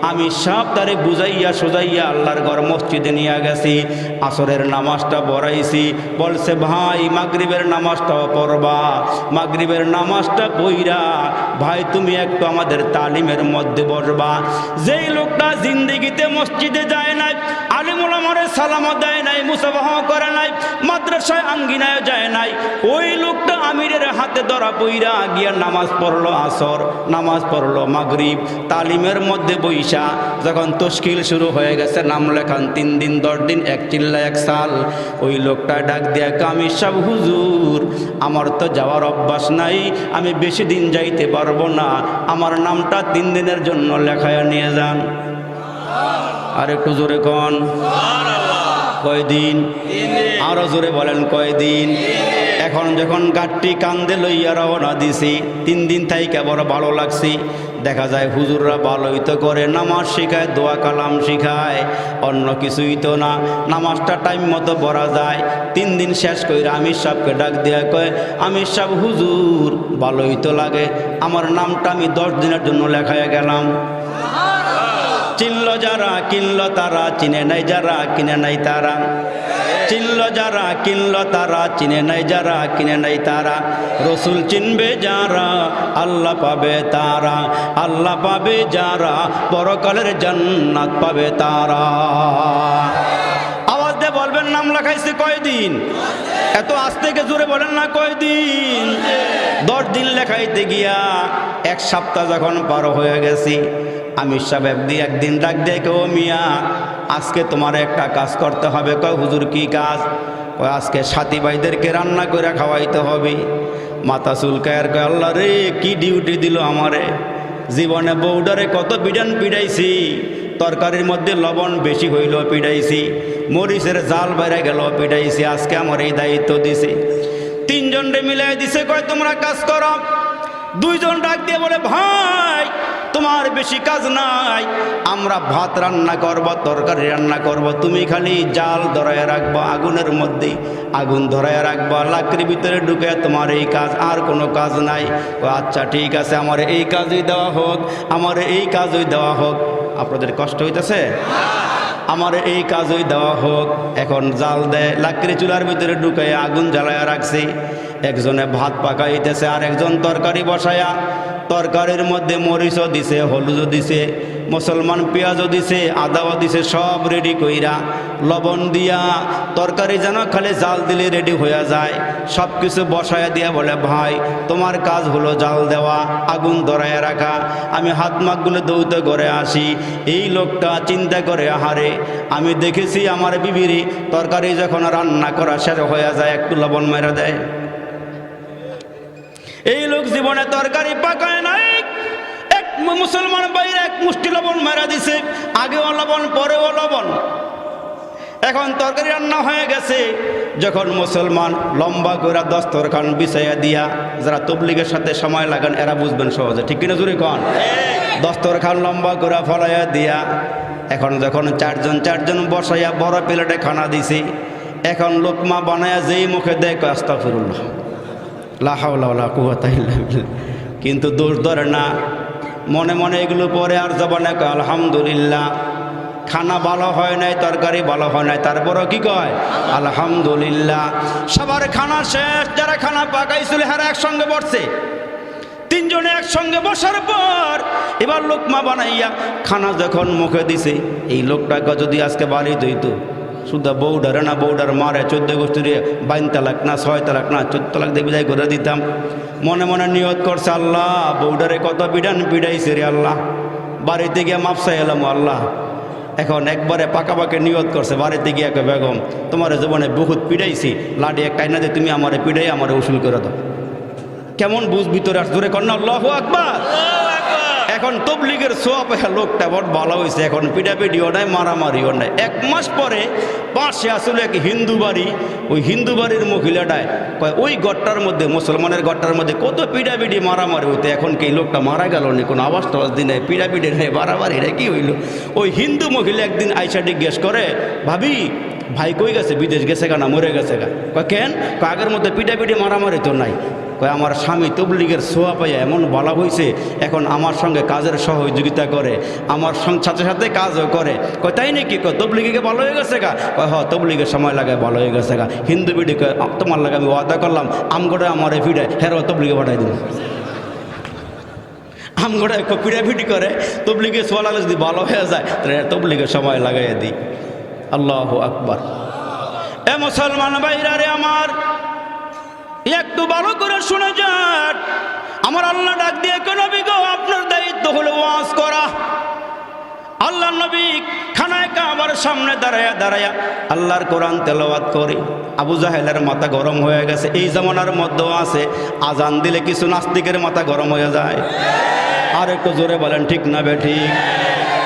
আমির সাহেব তারে বুঝাইয়া সোজাইয়া আল্লাহর ঘর মসজিদে নিয়ে গেছি। আসরের নামাজটা পড়াইছি। বলছে ভাই মাগরিবের নামাজটাও পড়বা, মাগরিবের নামাজটা পইরা ভাই তুমি একটু আমাদের তালিমের মধ্যে বসবা। যেই লোকটা জিন্দেগিতে মসজিদে যায় নাই, আলিম ওলামারে সালামও দেয় নাই, মুসাফাহা করে নাই, মাদ্রাসায় আঙ্গিনায় যায় নাই, ওই লোকটা আমিরের হাতে ধরা পইরা গিয়া নামাজ পড়লো আসর, নামাজ পড়লো মাগরিব। তালিমের মধ্যে বইসা যখন তশকিল শুরু হয়ে গেছে, নাম লেখান 3 দিন 10 দিন, 1 চিল্লা 1 সাল, ওই লোকটা ডাক দিয়া আমির সাহেব হুজুর আমার তো যাওয়ার অভ্যাস নাই, আমি বেশি দিন যাইতে পারবো না, আমার নামটা 3 দিনের জন্য লেখায় নিয়ে যান। আর একটু জোরে কন কয়দিন? আরো জোরে বলেন কয়দিন? এখন যখন গাড়টি কান্দে লইয়া রওনা দিছি, 3 দিন থাইকা বড় ভালো লাগছি। দেখা যায় হুজুররা ভালোই তো করে, নামাজ শিখায়, দোয়া কালাম শিখায়, অন্য কিছুই তো না। নামাজটা টাইম মতো পড়া যায়। 3 দিন শেষ করে আমির সাহেবকে ডাক দিয়া কয়, আমির সাহেব হুজুর ভালোই তো লাগে, আমার নামটা আমি 10 দিনের জন্য লেখায় গেলাম। চিনল যারা কিনল তারা, চিনে নাই যারা কিনে নাই তারা। চিনল যারা কিনল তারা, চিনে নাই যারা কিনে নাই তারা। রসুল চিনবে যারা আল্লাহ পাবে তারা, আল্লাহ পাবে যারা পরকালের জান্নাত পাবে তারা। আওয়াজ দিয়ে বলবেন নাম লেখাইছে কয়দিন? এত আস্তে কে জোরে বলেন না কয়দিন? 10 দিন লেখাইতে গিয়া 1 সপ্তাহ যখন পার হয়ে গেছি, আমির সাহেব একদিন ডাক দিয়ে কেউ মিয়া আজকে তোমার একটা কাজ করতে হবে। কয় হুজুর কি কাজ? কয় আজকে সাথী ভাইদেরকে রান্না করে খাওয়াইতে হবে। মাথা চুলকায়ের কয় আল্লাহ রে কি ডিউটি দিল আমারে, জীবনে বউডারে কত পিডান পিডাইছি, তরকারির মধ্যে লবণ বেশি হইল পিডাইছি, মরিচের জাল বাইরে গেল পিডাইছি, আজকে আমার এই দায়িত্ব দিছে। 3 জনরে মিলাই দিছে। কয় তোমরা কাজ করো। 2 জন ডাক দিয়ে বলে ভাই তোমার বেশি কাজ নাই, আমরা ভাত রান্না করব, তরকারি রান্না করব, তুমি খালি জাল ধরায় রাখবো, আগুনের মধ্যে আগুন ধরায় রাখবো, লাকড়ির ভিতরে ঢুকে তোমার এই কাজ, আর কোনো কাজ নাই। ও আচ্ছা ঠিক আছে, আমার এই কাজই দেওয়া হোক, আমার এই কাজই দেওয়া হোক। আপনাদের কষ্ট হইতেছে? আমার এই কাজই দেওয়া হোক। এখন জাল দেয়, লাকড়ি চুলার ভিতরে ঢুকাইয়া আগুন জ্বালায়া রাখছি। একজনে ভাত পাকাইতেছে, আর একজন তরকারি বসায়া, তরকারির মধ্যে মরিচও দিছে, হলুদও দিছে, মুসলমান পেঁয়াজও দিছে, আদাও দিছে, সব রেডি কইরা লবণ দিয়া তরকারি যেন খালি জাল দিলে রেডি হয়ে যায়। সব কিছু বসায়া দিয়া বলে ভাই তোমার কাজ হলো জাল দেওয়া, আগুন ধরাইয়া রাখা, আমি হাত মাকগুলো দৌড়তে করে আসি। এই লোকটা চিন্তা করে আহারে আমি দেখেছি আমার বিবিরি তরকারি যখন রান্না করা শেষ হয়ে যায় একটু লবণ মেরা দেয়। এই লোক জীবনে তরকারি পাকায় নাই, এক মুসলমান বাইরে 1 মুষ্টি লবণ মেরা দিছে, আগেও লবণ পরেও লবণ। এখন তরকারি রান্না হয়ে গেছে, যখন মুসলমান লম্বা করে দস্তরখান বিছাইয়া দিয়া, যারা তবলিগের সাথে সময় লাগান এরা বুঝবেন সহজে, ঠিক কিনা জুড়ে কন? দস্তরখান লম্বা করে ফলাইয়া দিয়া, এখন যখন 4 জন বসাইয়া বড় প্লেটে খানা দিছি, এখন লোকমা বানায়া যেই মুখে দেয় আস্তাগফিরুল্লাহ লা হাওলা ওয়ালা কুওয়াতা ইল্লা বিল্লাহ, কিন্তু দোষ ধরে না, মনে মনে এগুলো পরে আর জবানে কয় আলহামদুলিল্লাহ। খানা ভালো হয় নাই, তরকারি ভালো হয় নাই, তারপরও কি কয় আলহামদুলিল্লাহ। সবার খানা শেষ, যারা খানা পাকাইছিল হারা একসঙ্গে বসছে। 3 জনে একসঙ্গে বসার পর এবার লোকমা বানাইয়া খানা যখন মুখে দিছে, এই লোকটাকে যদি আজকে বাড়ি দইতো, শুধু বউডারে না বউডার মারে 14 গোষ্ঠীর 22 তালাক না 6 তালাক না 14 তালাক দিয়ে বিদায় করে দিতাম। মনে মনে নিয়ত করছে আল্লাহ বউডারে কত বিধান পিড়াইছে রে আল্লাহ, বাড়িতে গিয়ে মাপ চাই এলাম আল্লাহ। এখন একবারে পাকাপাকে নিয়ত করছে, বাড়িতে গিয়ে একটা বেগম তোমার জীবনে বহুত পিড়াইছি, লাডি এক কাইনা দিয়ে তুমি আমারে পিড়াই আমারে উসুল করে দাও। কেমন বুঝ ভিতরে আস জোরে কন্যা আল্লাহু আকবার। এখন তবলিগের সোয়া পেহা লোকটা বড় ভালো হয়েছে, এখন পিটাপিটিও নাই, মারামারিও নাই। 1 মাস পরে পাশে আসলে এক হিন্দু বাড়ি, ওই হিন্দু বাড়ির মহিলাটায় কয় ওই গড়টার মধ্যে, মুসলমানের গড়টার মধ্যে কত পিটাপিটি মারামারি হইতে, এখন কি লোকটা মারা গেল নি, কোনো আওয়াজ টাওয়াজ দিনে পিটাপিটি নেই, মারামারি রে কি হইল। ওই হিন্দু মহিলা একদিন আইসা জিজ্ঞেস করে, ভাবি ভাই কই গেছে, বিদেশ গেছে গা না মরে গেছে গা? কয় কেন? আগের মধ্যে পিটাপিটি মারামারি তো নাই। কয় আমার স্বামী তবলিগের সোয়া পাইয়া এমন বলা হয়েছে, এখন আমার সঙ্গে কাজের সহযোগিতা করে, আমার সাথে সাথে কাজও করে। কয় তাই নাকি? কয় তবলিগে ভালো হয়ে গেছে গা? কয় হ তবলিগের সময় লাগায় ভালো হয়ে গেছে গা। হিন্দু বিডি কয় তোমার লাগে আমি ওয়াদা করলাম আমগোড়ে আমার এই ভিড়ে হেরো তবলিগে পাঠাই দিন। আমগোড়ে পিড়াপিটি করে, তবলিগে সোয়া লাগলে যদি ভালো হয়ে যায় তাহলে তবলিগের সময় লাগাইয়া দিই। আল্লাহু আকবার। এ মুসলমান ভাইরা রে আমার, একটু ভালো করে শুনে যান। আমার আল্লাহ ডাক দিয়ে নবী গো আপনার দায়িত্ব হলো ওয়াজ করা। আল্লাহ নবী খানায় কাবার সামনে দাঁড়ায়া দাঁড়ায়া আল্লাহর কোরআন তেলাওয়াত করে। আবু জাহেলের মাথা গরম হয়ে গেছে। এই জামানার মধ্যেও আছে, আজান দিলে কিছু নাস্তিকের মাথা গরম হয়ে যায়। আর একটু জোরে বলেন ঠিক না বেঠিক?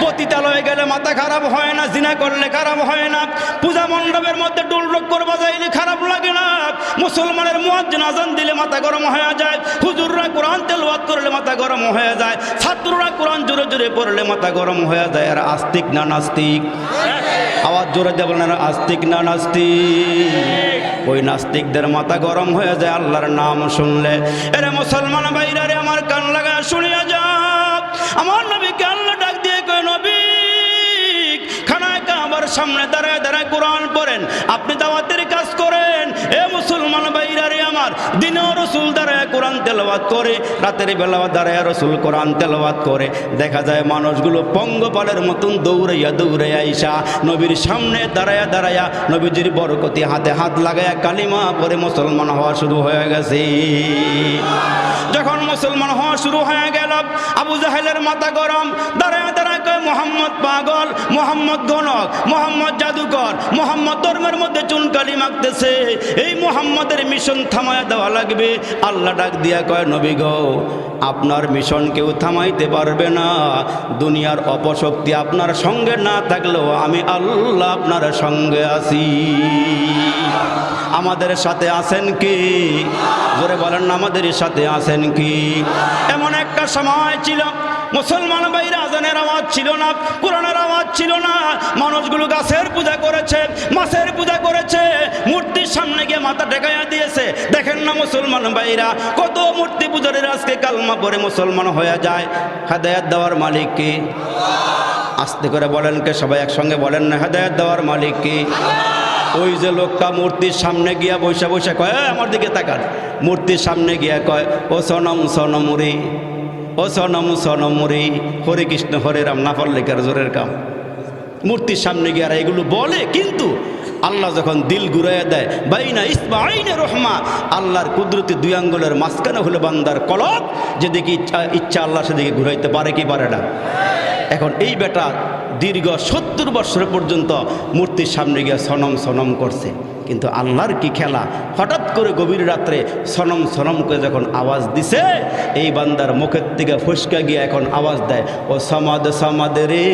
পতিতালয়ে গেলে মাথা খারাপ হয় না, জিনা করলে খারাপ হয় না, পূজা মণ্ডপের মধ্যে ডুলডক্কর বাজাইলে খারাপ লাগে না, মুসলমানের মুয়াজ্জিন আজান দিলে মাথা গরম হয়ে যায়, হুজুররা কোরআন তেলাওয়াত করলে মাথা গরম হয়ে যায়, ছাত্ররা কোরআন জোরে জোরে পড়লে মাথা গরম হয়ে যায়। আর আস্তিক না নাস্তিক? আওয়াজ জোরে দিয়ে বলেন, আস্তিক না নাস্তিক? ওই নাস্তিকদের মাথা গরম হয়ে যায় আল্লাহর নাম শুনলে। এরে মুসলমান ভাইরা রে আমার, কান লাগা শুনিয়া যাও। আমার নবীকে আল্লাহ ডাক দিয়ে কয়, নবী খানায় কাবার সামনে দাঁড়ায় দাঁড়ায় কোরআন পড়েন, আপনি দাওয়াতের কাজ করেন। এ মুসলমান ভাইরা রে আমার, দিনেও রসুল দাঁড়ায় কোরআন তেলাওয়াত করে, রাতের বেলা দাঁড়ায় রসুল কোরআন তেলাওয়াত করে। দেখা যায় মানুষগুলো পঙ্গপালের মতন দৌড়াইয়া দৌড়াইয়া আইসা নবীর সামনে দাঁড়ায়া দাঁড়ায়া নবীজির বরকতি হাতে হাত লাগাইয়া কালিমা পরে মুসলমান হওয়া শুরু হয়ে গেছে। যখন মুসলমান হওয়া শুরু হয়ে গেল, আবু জাহেলের মাথা গরম, দাঁড়ায় দাঁড়ায় কয় মোহাম্মদ পাগল, মোহাম্মদ গণক, মোহাম্মদ জাদুকর, মোহাম্মদ ধর্মের মধ্যে চুনকালি মাখতেছে, এই মোহাম্মদের মিশন থামায় দেওয়া লাগবে। আল্লাহ ডাক দিয়া কয়, নবী গো আপনার মিশন কেউ থামাইতে পারবে না। দুনিয়ার অপশক্তি আপনার সঙ্গে না থাকলেও আমি আল্লাহ আপনার সঙ্গে আছি। আমাদের সাথে আছেন কি? জোরে বলেন না, আমাদের সাথে আছেন কি? এমন একটা সময় ছিল মুসলমান ভাইরা আজানের আওয়াজ ছিল না, কোরআনের আওয়াজ ছিল না, মানুষগুলো গাছের পূজা করেছে, মাছের পূজা করেছে, মূর্তির সামনে গিয়ে মাথা ঠেকাইয়া দিয়েছে। দেখেন না মুসলমান ভাইরা, কত মূর্তি পূজারীরা আজকে কালমা পড়ে মুসলমান হয়ে যায়। হেদায়েত দেওয়ার মালিক কে? আস্তে করে বলেন কে? সবাই একসঙ্গে বলেন না, হেদায়েত দেওয়ার মালিক কে? ওই যে লোকটা মূর্তির সামনে গিয়া বসে বসে কয়, আমার দিকে তাকান, মূর্তির সামনে গিয়া কয়, ও সনম সনমুরি, ও সনম সনমুরি, হরে কৃষ্ণ হরে রাম না পড়লে কার জোরের কাম। মূর্তির সামনে গিয়ে আর এগুলো বলে, কিন্তু আল্লাহ যখন দিল ঘুরাইয়া দেয়, বাইনা ইসবাইনে রহমা, আল্লাহর কুদরতি 2 আঙ্গুলের মাঝখানে হলো বান্দার কলব, যেদিকে ইচ্ছা আল্লাহ সেদিকে ঘুরাইতে পারে কি পারে না? এখন এই বেটা দীর্ঘ 70 বছর পর্যন্ত মূর্তির সামনে গিয়ে সনম সনম করছে, কিন্তু আল্লাহর কি খেলা, হঠাৎ করে গভীর রাত্রে সনম সনম করে যখন আওয়াজ দিছে, এই বান্দার মুখের থেকে ফুসকা গিয়ে এখন আওয়াজ দেয়, ও সমাদ সমাদ রে।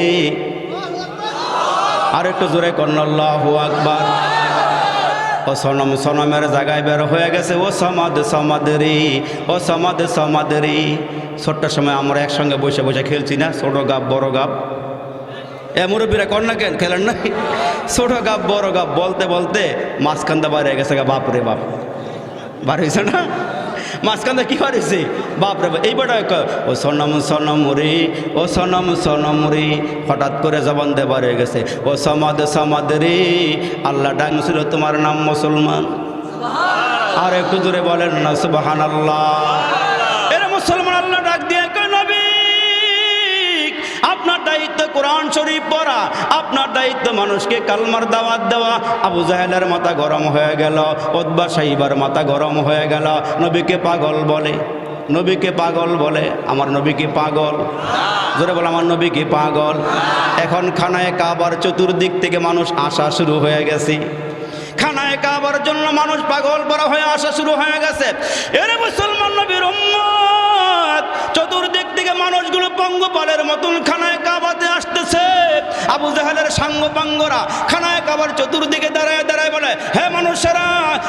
আর একটু জোরে করেন আল্লাহু আকবার। ও সনম সনমের জায়গায় বের হয়ে গেছে, ও সমাদ সমাদ রে, ও সমাদ সমাদ রে। ছোট্ট সময় আমরা একসঙ্গে বসে বসে খেলছি না, ছোট গাব বড় গাব। মুরব্বীরা কর না কেন খেলেন না? ছোট গাব বড় গাব বলতে বলতে মাঝখানটা বাইরে গেছে, বাপ রে বাপ, বার হয়েছে না? মাঝখানটা কি বাড়িয়েছে? বাপ রে বাপ। এইবার ও সনম সনম রে, ও সনম সনম রে, হঠাৎ করে জবান দিয়ে বার হয়ে গেছে, ও সমাদ সমাদ রে। আল্লাহ ডাকছিল তোমার নাম মুসলমান। আর একটু জোরে বলেন না সুবহানাল্লাহ। এরা মুসলমান আল্লাহ ডাক দিয়ে কয়, নবী আপনার দায়িত্ব কোরআন শরীফ পড়া, আপনার দায়িত্ব মানুষকে কালমার দাওয়াত দেওয়া। আবু জাহেলের মাথা গরম হয়ে গেল, উতবা সাইবার মাথা গরম হয়ে গেল, নবীকে পাগল বলে, নবীকে পাগল বলে। আমার নবীকে পাগল? জোরে বলে আমার নবীকে পাগল। এখন খানায় কাবার চতুর্দিক থেকে মানুষ আসা শুরু হয়ে গেছে, খানায় কাবার জন্য মানুষ পাগল বড় হয়ে আসা শুরু হয়ে গেছে। এরে মুসলমান নবীর উম্মত, চতুর্দিক থেকে মানুষগুলো পঙ্গপালের মতন খানায় কাবাতে আসতেছে। আবু জাহেলের সাঙ্গপাঙ্গরা খানায় কাবার চতুর্দিকে দাঁড়ায় দাঁড়ায় বলে, হে মানুষেরা,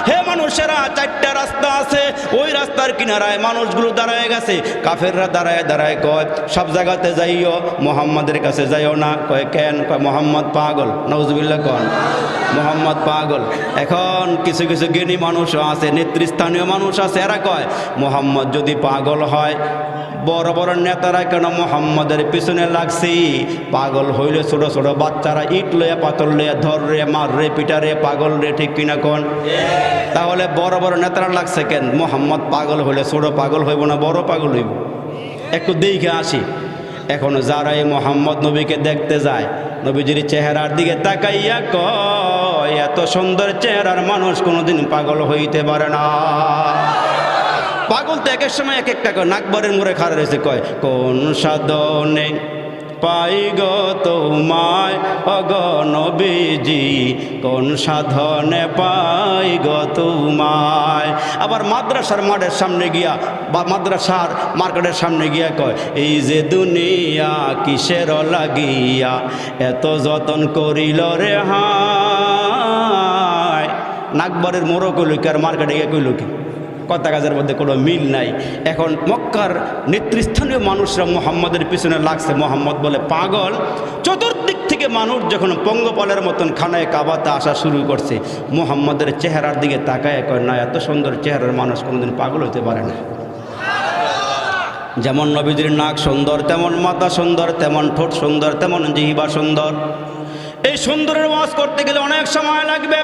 হে মানুষেরা, চারটা রাস্তা আছে, ওই রাস্তার কিনারায় মানুষগুলো দাঁড়ায় গেছে। কাফেররা দাঁড়ায় দাঁড়ায় কয়, সব জায়গাতে যাইও, মোহাম্মদের কাছে যাইও না। কয় কেন? কয় মোহাম্মদ পাগল। নাউজুবিল্লাহ কন, মোহাম্মদ পাগল। এখন কিছু কিছু জ্ঞানী মানুষও আছে, নেতৃস্থানীয় মানুষ আছে, এরা কয় মোহাম্মদ যদি পাগল হয়, বড় বড় নেতারা কেন মোহাম্মদের পিছনে লাগছি? পাগল হইলে ছোট ছোট বাচ্চারা ইট লইয়া পাথর লইয়া ধররে, মাররে, পিটারে, পাগল রে, ঠিক কিনা কোন? তাহলে বড় বড় নেতারা লাগছে কেন? মোহাম্মদ পাগল হইলে ছোট পাগল হইব না বড় পাগল হইব? একটু দেখে আসি। এখন যারা এই মোহাম্মদ নবীকে দেখতে যায়, নবীজির চেহারার দিকে তাকাইয়া কয়, এত সুন্দর চেহারার মানুষ কোনোদিন পাগল হইতে পারে না। পাগল তো এক এক সময় এক একটা কয়, নাকবারের মোড়ে খাড়া রয়েছে, কয় কোন সাধনে পাই গো তোমায় অগ নবীজি, কোন সাধনে পাই গো তোমায়। আবার মাদ্রাসার মাঠের সামনে গিয়া বা মাদ্রাসার মার্কেটের সামনে গিয়া কয়, এই যে দুনিয়া কিসের লাগিয়া এত যতন করিল রে হায়। নাকবারের মোড়ো কইল কি আর মার্কেটে গিয়ে কইল কি? কথা কাজের মধ্যে কোনো মিল নাই। এখন মক্কার নেতৃস্থানীয় মানুষরা মোহাম্মদের পিছনে লাগছে, মোহাম্মদ বলে পাগল। চতুর্দিক থেকে মানুষ যখন পঙ্গপালের মতন খানায় কাবাতে আসা শুরু করছে, মোহাম্মদের চেহারার দিকে তাকায় কয়, না, এত সুন্দর চেহারার মানুষ কোনোদিন পাগল হতে পারে না। যেমন নবীজির নাক সুন্দর, তেমন মাথা সুন্দর, তেমন ঠোঁট সুন্দর, তেমন জিহ্বা সুন্দর। এই সুন্দরের ওয়াজ করতে গেলে অনেক সময় লাগবে।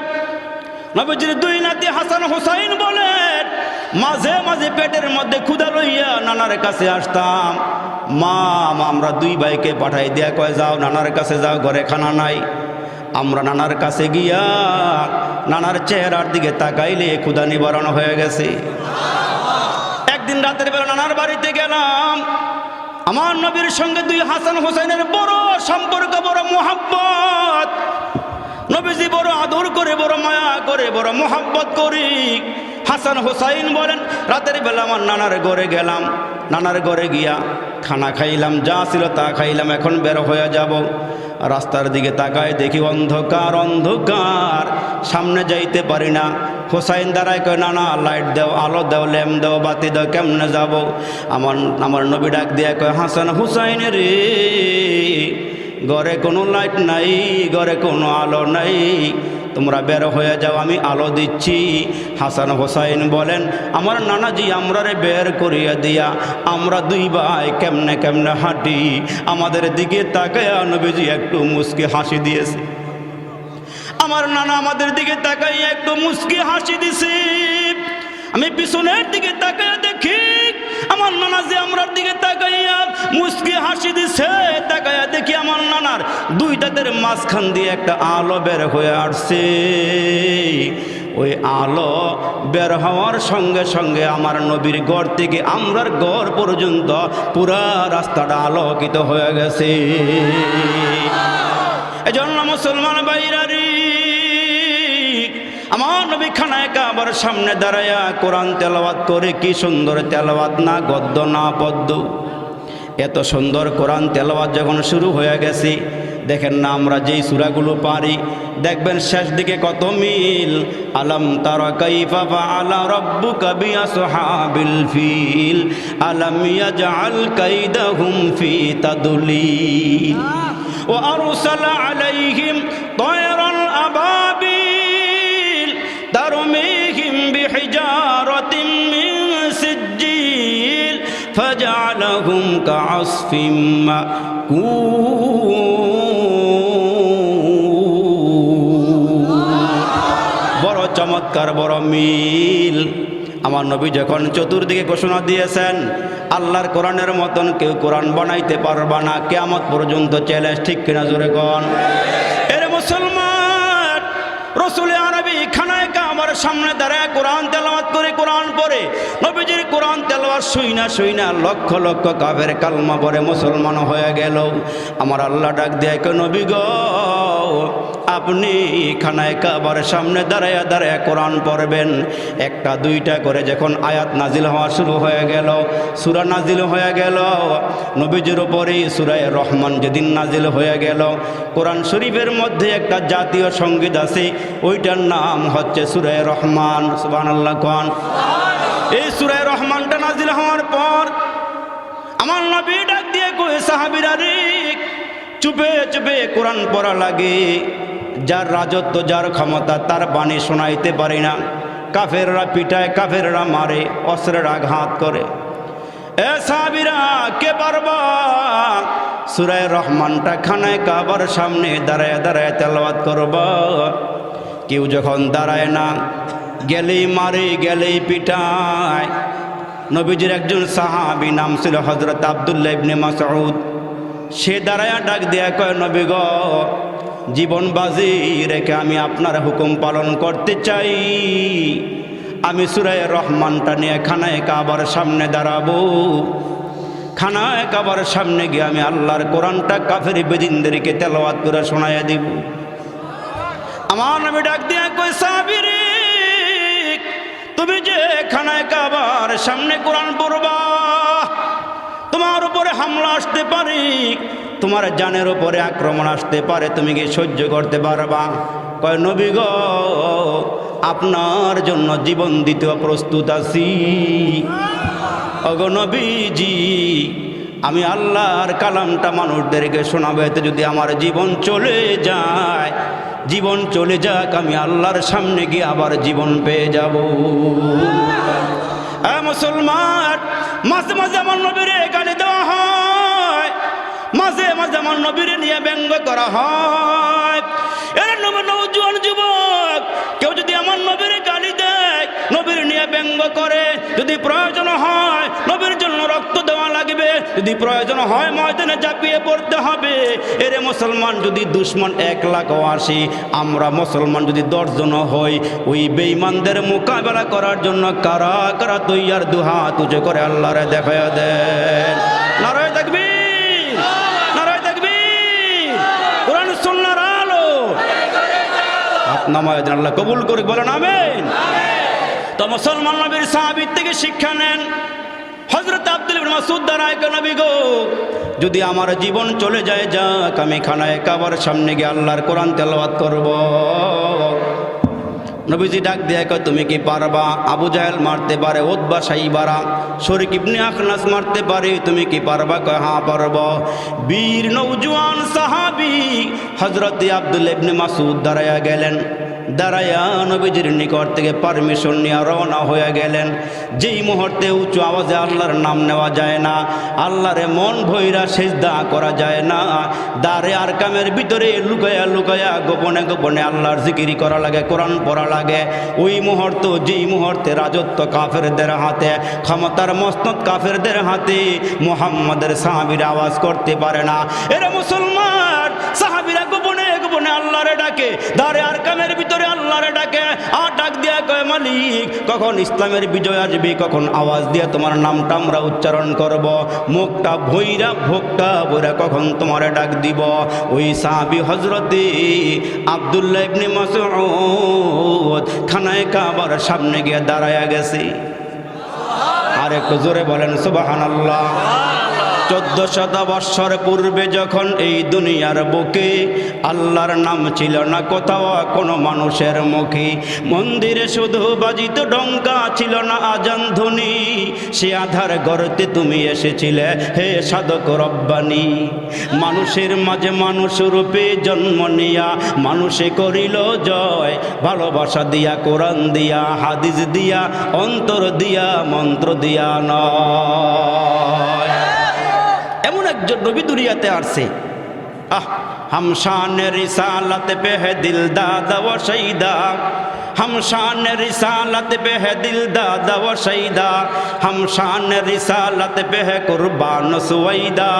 নবীজির দুই নাতি হাসান হুসাইন বলেন, মাঝে মাঝে পেটের মধ্যে ক্ষুধা লইয়া নানার কাছে আসতাম। মা আমরা দুই ভাইকে পাঠাই দিয়া কয়, যাও নানার কাছে যাও, ঘরে খানা নাই। আমরা নানার কাছে গিয়া নানার চেহারার দিকে তাকাইলে ক্ষুধা নিবারণ হয়ে গেছে। একদিন রাতের বেলা নানার বাড়িতে গেলাম, আমার নবীর সঙ্গে দুই হাসান হুসাইনের বড় সম্পর্ক, বড় মোহাব্বত। নবীজি বড় আদর করে, বড় মায়া করে, বড় মোহাব্বত করি। হাসান হুসাইন বলেন, রাতের বেলা আমার নানার ঘরে গেলাম, নানার ঘরে গিয়া খানা খাইলাম, যা ছিল তা খাইলাম। এখন বের হয়ে যাব, রাস্তার দিকে তাকায় দেখি অন্ধকার অন্ধকার, সামনে যাইতে পারি না। হুসাইন দাঁড়ায় কয়, না না, লাইট দাও, আলো দাও, ল্যাম্প দাও, বাতি দাও, কেমনে যাব? আমার নবী ডাক দিয়া কয়, হাসান হুসাইন রে, ঘরে কোনো লাইট নাই, ঘরে কোনো আলো নাই, তোমরা বের হয়ে যাও, আমি আলো দিচ্ছি। হাসান হুসাইন বলেন, আমার নানাজি আমরারে বের করিয়া দিয়া আমরা দুই ভাই কেমনে কেমনে হাঁটি। আমাদের দিকে তাকায়া নবীজি একটু মুস্কি হাসি দিয়েছে। আমার নানা আমাদের দিকে তাকাইয়া একটু মুস্কি হাসি দিছে। আমি পিছনের দিকে তাকাইয়া দেখি আমার নানা যে আমরার দিকে তাকাইয়া মুস্কি হাসি দিছে। তাকাইয়া দেখি আমার নানার দুই দাঁতের মাঝখান দিয়ে একটা আলো বের হয়ে আসছে। ওই আলো বের হওয়ার সঙ্গে সঙ্গে আমার নবীর ঘর থেকে আমরার ঘর পর্যন্ত পুরা রাস্তাটা আলোকিত হয়ে গেছে। এজন্য মুসলমান ভাইরারি, আমার নবী খানায় কাবার সামনে দাঁড়ায়া কোরআন তেলাওয়াত করে, কি সুন্দর তেলাওয়াত, না গদ্য না পদ্য, এত সুন্দর কোরআন তেলাওয়াত যখন শুরু হয়ে গেছে, দেখেন না আমরা যেই সূরাগুলো পারি, দেখবেন শেষ দিকে কত মিল। আলাম তারা কাইফা ফাআলা রাব্বুকা বিআসহাবিল ফিল আলাম ইয়াজআল কাইদাহুম ফি তাদলিল ওয়া আরসালা আলাইহিম তায়রান আবাবিল তারমিহিম বিহিজারাতিন মিন সিজ্জিল ফাজআলাহুম কাআসফিম বড় চমৎকার, বড় মিল। আমার নবী যখন চতুর্দিকে ঘোষণা দিয়েছেন, আল্লাহর কোরআনের মতন কেউ কোরআন বানাইতে পারবা না, কিয়ামত পর্যন্ত চ্যালেঞ্জ, ঠিক কিনা জোরে কোন? এর মুসলমান, রসুল আরবি খানায় কাবার সামনে দাঁড়ায় কোরআন তেলাওয়াত করে, কোরআন পড়ে। নবীজির কোরআন তেলাওয়াত শুইনা শুইনা লক্ষ লক্ষ কাফের কালমা পড়ে মুসলমান হয়ে গেল। আমার আল্লাহ ডাক দেয়, নবী গো, আপনি খানায় কাবার সামনে দাঁড়ায়া দাঁড়ায়া কোরআন পড়বেন। একটা দুইটা করে যখন আয়াত নাজিল হওয়া শুরু হয়ে গেল, সূরা নাজিল হয়ে গেল, নবীজির উপরে সূরা রহমান যেদিন নাজিল হয়ে গেল, কোরআন শরীফের মধ্যে একটা জাতীয় সঙ্গীত আছে, ওইটার নাম হচ্ছে সূরা রহমান। সুবহানাল্লাহ কোন। এই সূরা রহমানটা নাজিল হওয়ার পর আমার নবী ডাক দিয়ে কই, সাহাবীরা রে, চুপে চুপে কোরআন পড়া লাগে। যার রাজত্ব, যার ক্ষমতা, তার বাণী শোনাইতে পারি না। কাফেররা পিটায়, কাফেররা মারে, অস্ত্রের আঘাত করে। এ সাহাবীরা, কে পারবা সূরা রহমানটা খানায় কাবার সামনে দাঁড়ায় দাঁড়ায় তেলাওয়াত করবা? কেউ যখন দাঁড়ায় না, গেলেই মারে, গেলেই পিটায়। নবীজির একজন সাহাবী নাম ছিল হযরত আব্দুল্লাহ ইবনে মাসউদ। সে দাঁড়ায়া ডাক দেয়া কয়, নবী গো, জীবন বাজি রেখে আমি আপনার হুকুম পালন করতে চাই। আমি সূরা রহমানটা নিয়ে খানায় কাবার সামনে দাঁড়াবো। খানায় কাবার সামনে গিয়ে আমি আল্লাহর কোরআনটা কাফের বেদিনদেরকে তেলাওয়াত করে শোনাইয়া দিব। আমার নবী ডাক দিয়া কই, সাহাবী রে, তুমি যে খানায় কাবার সামনে কোরআন পড়বা, তোমার উপরে হামলা আসতে পারে, তোমার জানের উপরে আক্রমণ আসতে পারে, তুমি কি সহ্য করতে পারবা? কয়, নবী গো, আপনার জন্য জীবন দিতে প্রস্তুত আছি। ওগো নবীজি, আমি আল্লাহর কালামটা মানুষদেরকে শোনাবো, এতে যদি আমার জীবন চলে যায়, জীবন চলে যাক, আমি আল্লাহর সামনে গিয়ে আবার জীবন পেয়ে যাব। মুসলমান, মাঝে মাঝে আমার নবীরে গালি দেওয়া হয়, মাঝে মাঝে আমার নবীরে নিয়ে ব্যঙ্গ করা হয়। এর নওজোয়ান যুবক, কেউ যদি আমার নবীরে গালি দেয়, নবীর নিয়ে ব্যঙ্গ করে, যদি প্রয়োজন হয় নবীর জন্য রক্ত দেওয়া লাগবে, যদি প্রয়োজন হয় ময়দানে ঝাঁপিয়ে পড়তে হবে। এরে মুসলমান, যদি দুশ্মন 1 লাখও আসে, আমরা মুসলমান যদি 10 জন হই, ওই বেঈমানদের মোকাবেলা করার জন্য কারা কারা তৈয়ার? দুহাত উঁচু করে আল্লাহরে দেখায়া দেন। নারায়ে তাকবীর, নারায়ে তাকবীর। কোরআন সুন্নাহর আলো আপনামায় আল্লাহ কবুল করে, বলেন আমিন। তো মুসলমান নবীর সাহাবীর থেকে শিক্ষা নেন। হযরত আব্দুল্লাহ ইবনে মাসউদ দাঁড়ায়, নবী গো, যদি আমার জীবন চলে যায়, যাক, আমি খানায় কাবার সামনে গিয়ে আল্লাহর কোরআন তেলাওয়াত করব। নবীজি ডাক দিয়ে কয়, তুমি কি পারবা? আবু জাহেল মারতে পারে, উতবা সাইবারা, শরীক ইবনে আখনাস মারতে পারে, তুমি কি পারবা? কয়, হ্যাঁ পারব। বীর নওজোয়ান সাহাবী হযরত আব্দুল্লাহ ইবনে মাসউদ দাঁড়ায়া গেলেন। দাঁড়ায়া নবীজির নিকট থেকে পারমিশন নিয়ে রওনা হয়ে গেলেন। যেই মুহূর্তে উঁচু আওয়াজে আল্লাহর নাম নেওয়া যায় না, আল্লাহরে মন ভৈরা সেজদা করা যায় না, দারে আরকামের ভিতরে লুকায়া লুকায়া গোপনে গোপনে আল্লাহর জিকির করা লাগে, কোরআন পড়া লাগে, ওই মুহূর্ত, যেই মুহূর্তে রাজত্ব কাফেরদের হাতে, ক্ষমতার মসনদ কাফেরদের হাতে, মুহাম্মাদের সাহাবীরা আওয়াজ করতে পারে না। এরা মুসলমান সাহাবীরা গোপনে গোপনে আল্লাহরে ডাকে, দারে আরকামের ভিতরে আল্লাহরে ডাকে, আর ডাক দিয়া কয়, মালিক, কখন ইসলামের বিজয় আসবে, কখন আওয়াজ দিয়া তোমার নামটা আমরা উচ্চারণ করব, মুখটা ভৈরা ভোগটা বইরা কখন তোমারে ডাক দিব। ওই সাহাবী হযরতে আব্দুল্লাহ ইবনে মাসউদ খানায় কাবার সামনে গিয়ে দাঁড়ায়া গেছে। আর একটু জোরে বলেন সুবহানাল্লাহ। 1400 বৎসর পূর্বে যখন এই দুনিয়ার বুকে আল্লাহর নাম ছিল না কোথাও কোনো মানুষের মুখে, মন্দিরে শুধু বাজিত ডঙ্কা, ছিল না আজান ধ্বনি, সে আধার গর্তে তুমি এসেছিলে হে সাধক রব্বানি। মানুষের মাঝে মানুষ রূপে জন্ম নিয়া মানুষে করিল জয়, ভালোবাসা দিয়া, কোরআন দিয়া, হাদিস দিয়া, অন্তর দিয়া, মন্ত্র দিয়া নয়। এমন একজন নবী দুনিয়াতে আসছে, हम शान रिसालत पे है दिल दादा व शहीदा, हम शान रिसालत पे है दिल दादा व शहीदा, हम शान रिसालत पे है कुर्बान सुवैदा।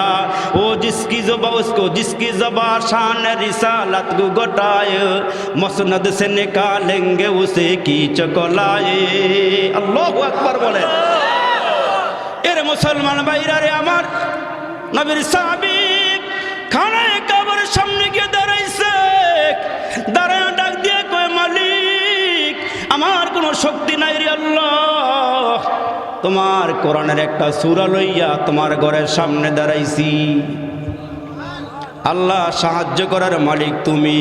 वो जिसकी ज़ुबान, उसको जिसकी ज़ुबान शान रिसालत को घटाए, मसनद से निकालेंगे उसे कीच को लाए। अल्लाहु अकबर बोले। एरे मुसलमान भाईरा रे, আমার নবীর সাহাবী খানায় কাবার সামনে গিয়ে দাঁড়াইছে। দাঁড়ায় ডাক দিয়ে কয় মালিক আমার কোনো শক্তি নাই রে আল্লাহ, তোমার কোরআনের একটা সূরা লইয়া তোমার ঘরের সামনে দাঁড়াইছি। আল্লাহ সাহায্য করার মালিক তুমি,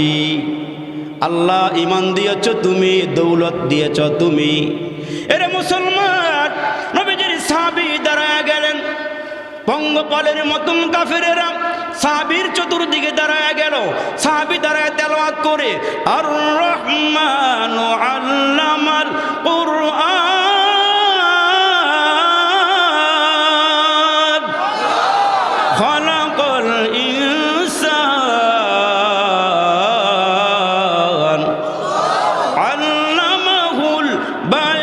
আল্লাহ ঈমান দিয়েছ তুমি, দৌলত দিয়েছ তুমি। এরে মুসলমান, নবীজির সাহাবী দাঁড়ায় গেলেন, পঙ্গপালের মতন কাফেরেরা সাহাবীর চতুর্দিকে দাঁড়ায় গেল। সাহাবী দাঁড়ায় তেলাওয়াত করে আর রহমানু আল্লামাল কুরআন খালাকাল ইনসান আল্লামাহুল বায়ান।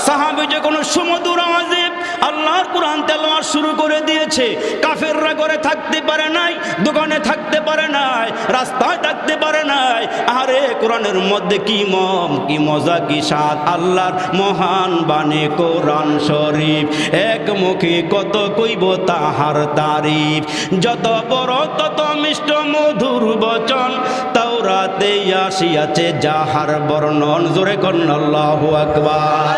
সাহাবী যখন সুমধুর আওয়াজে আল্লাহর কোরআন তেলাওয়াত শুরু করে দিয়েছে, কাফেররা ঘরে থাকতে পারে নাই, দোকানে থাকতে পারে নাই, রাস্তায় থাকতে পারে নাই। আরে কোরআনের মধ্যে কি মজা, কি স্বাদ, আল্লাহর মহান বাণী কোরআন শরীফ, একমুখী কত কইব তাহার তারিফ, যত বড় তত মিষ্ট মধুর বচন, তাওরাতে আসিয়াছে যাহার বর্ণন। জোরে কন্যা আল্লাহু আকবার।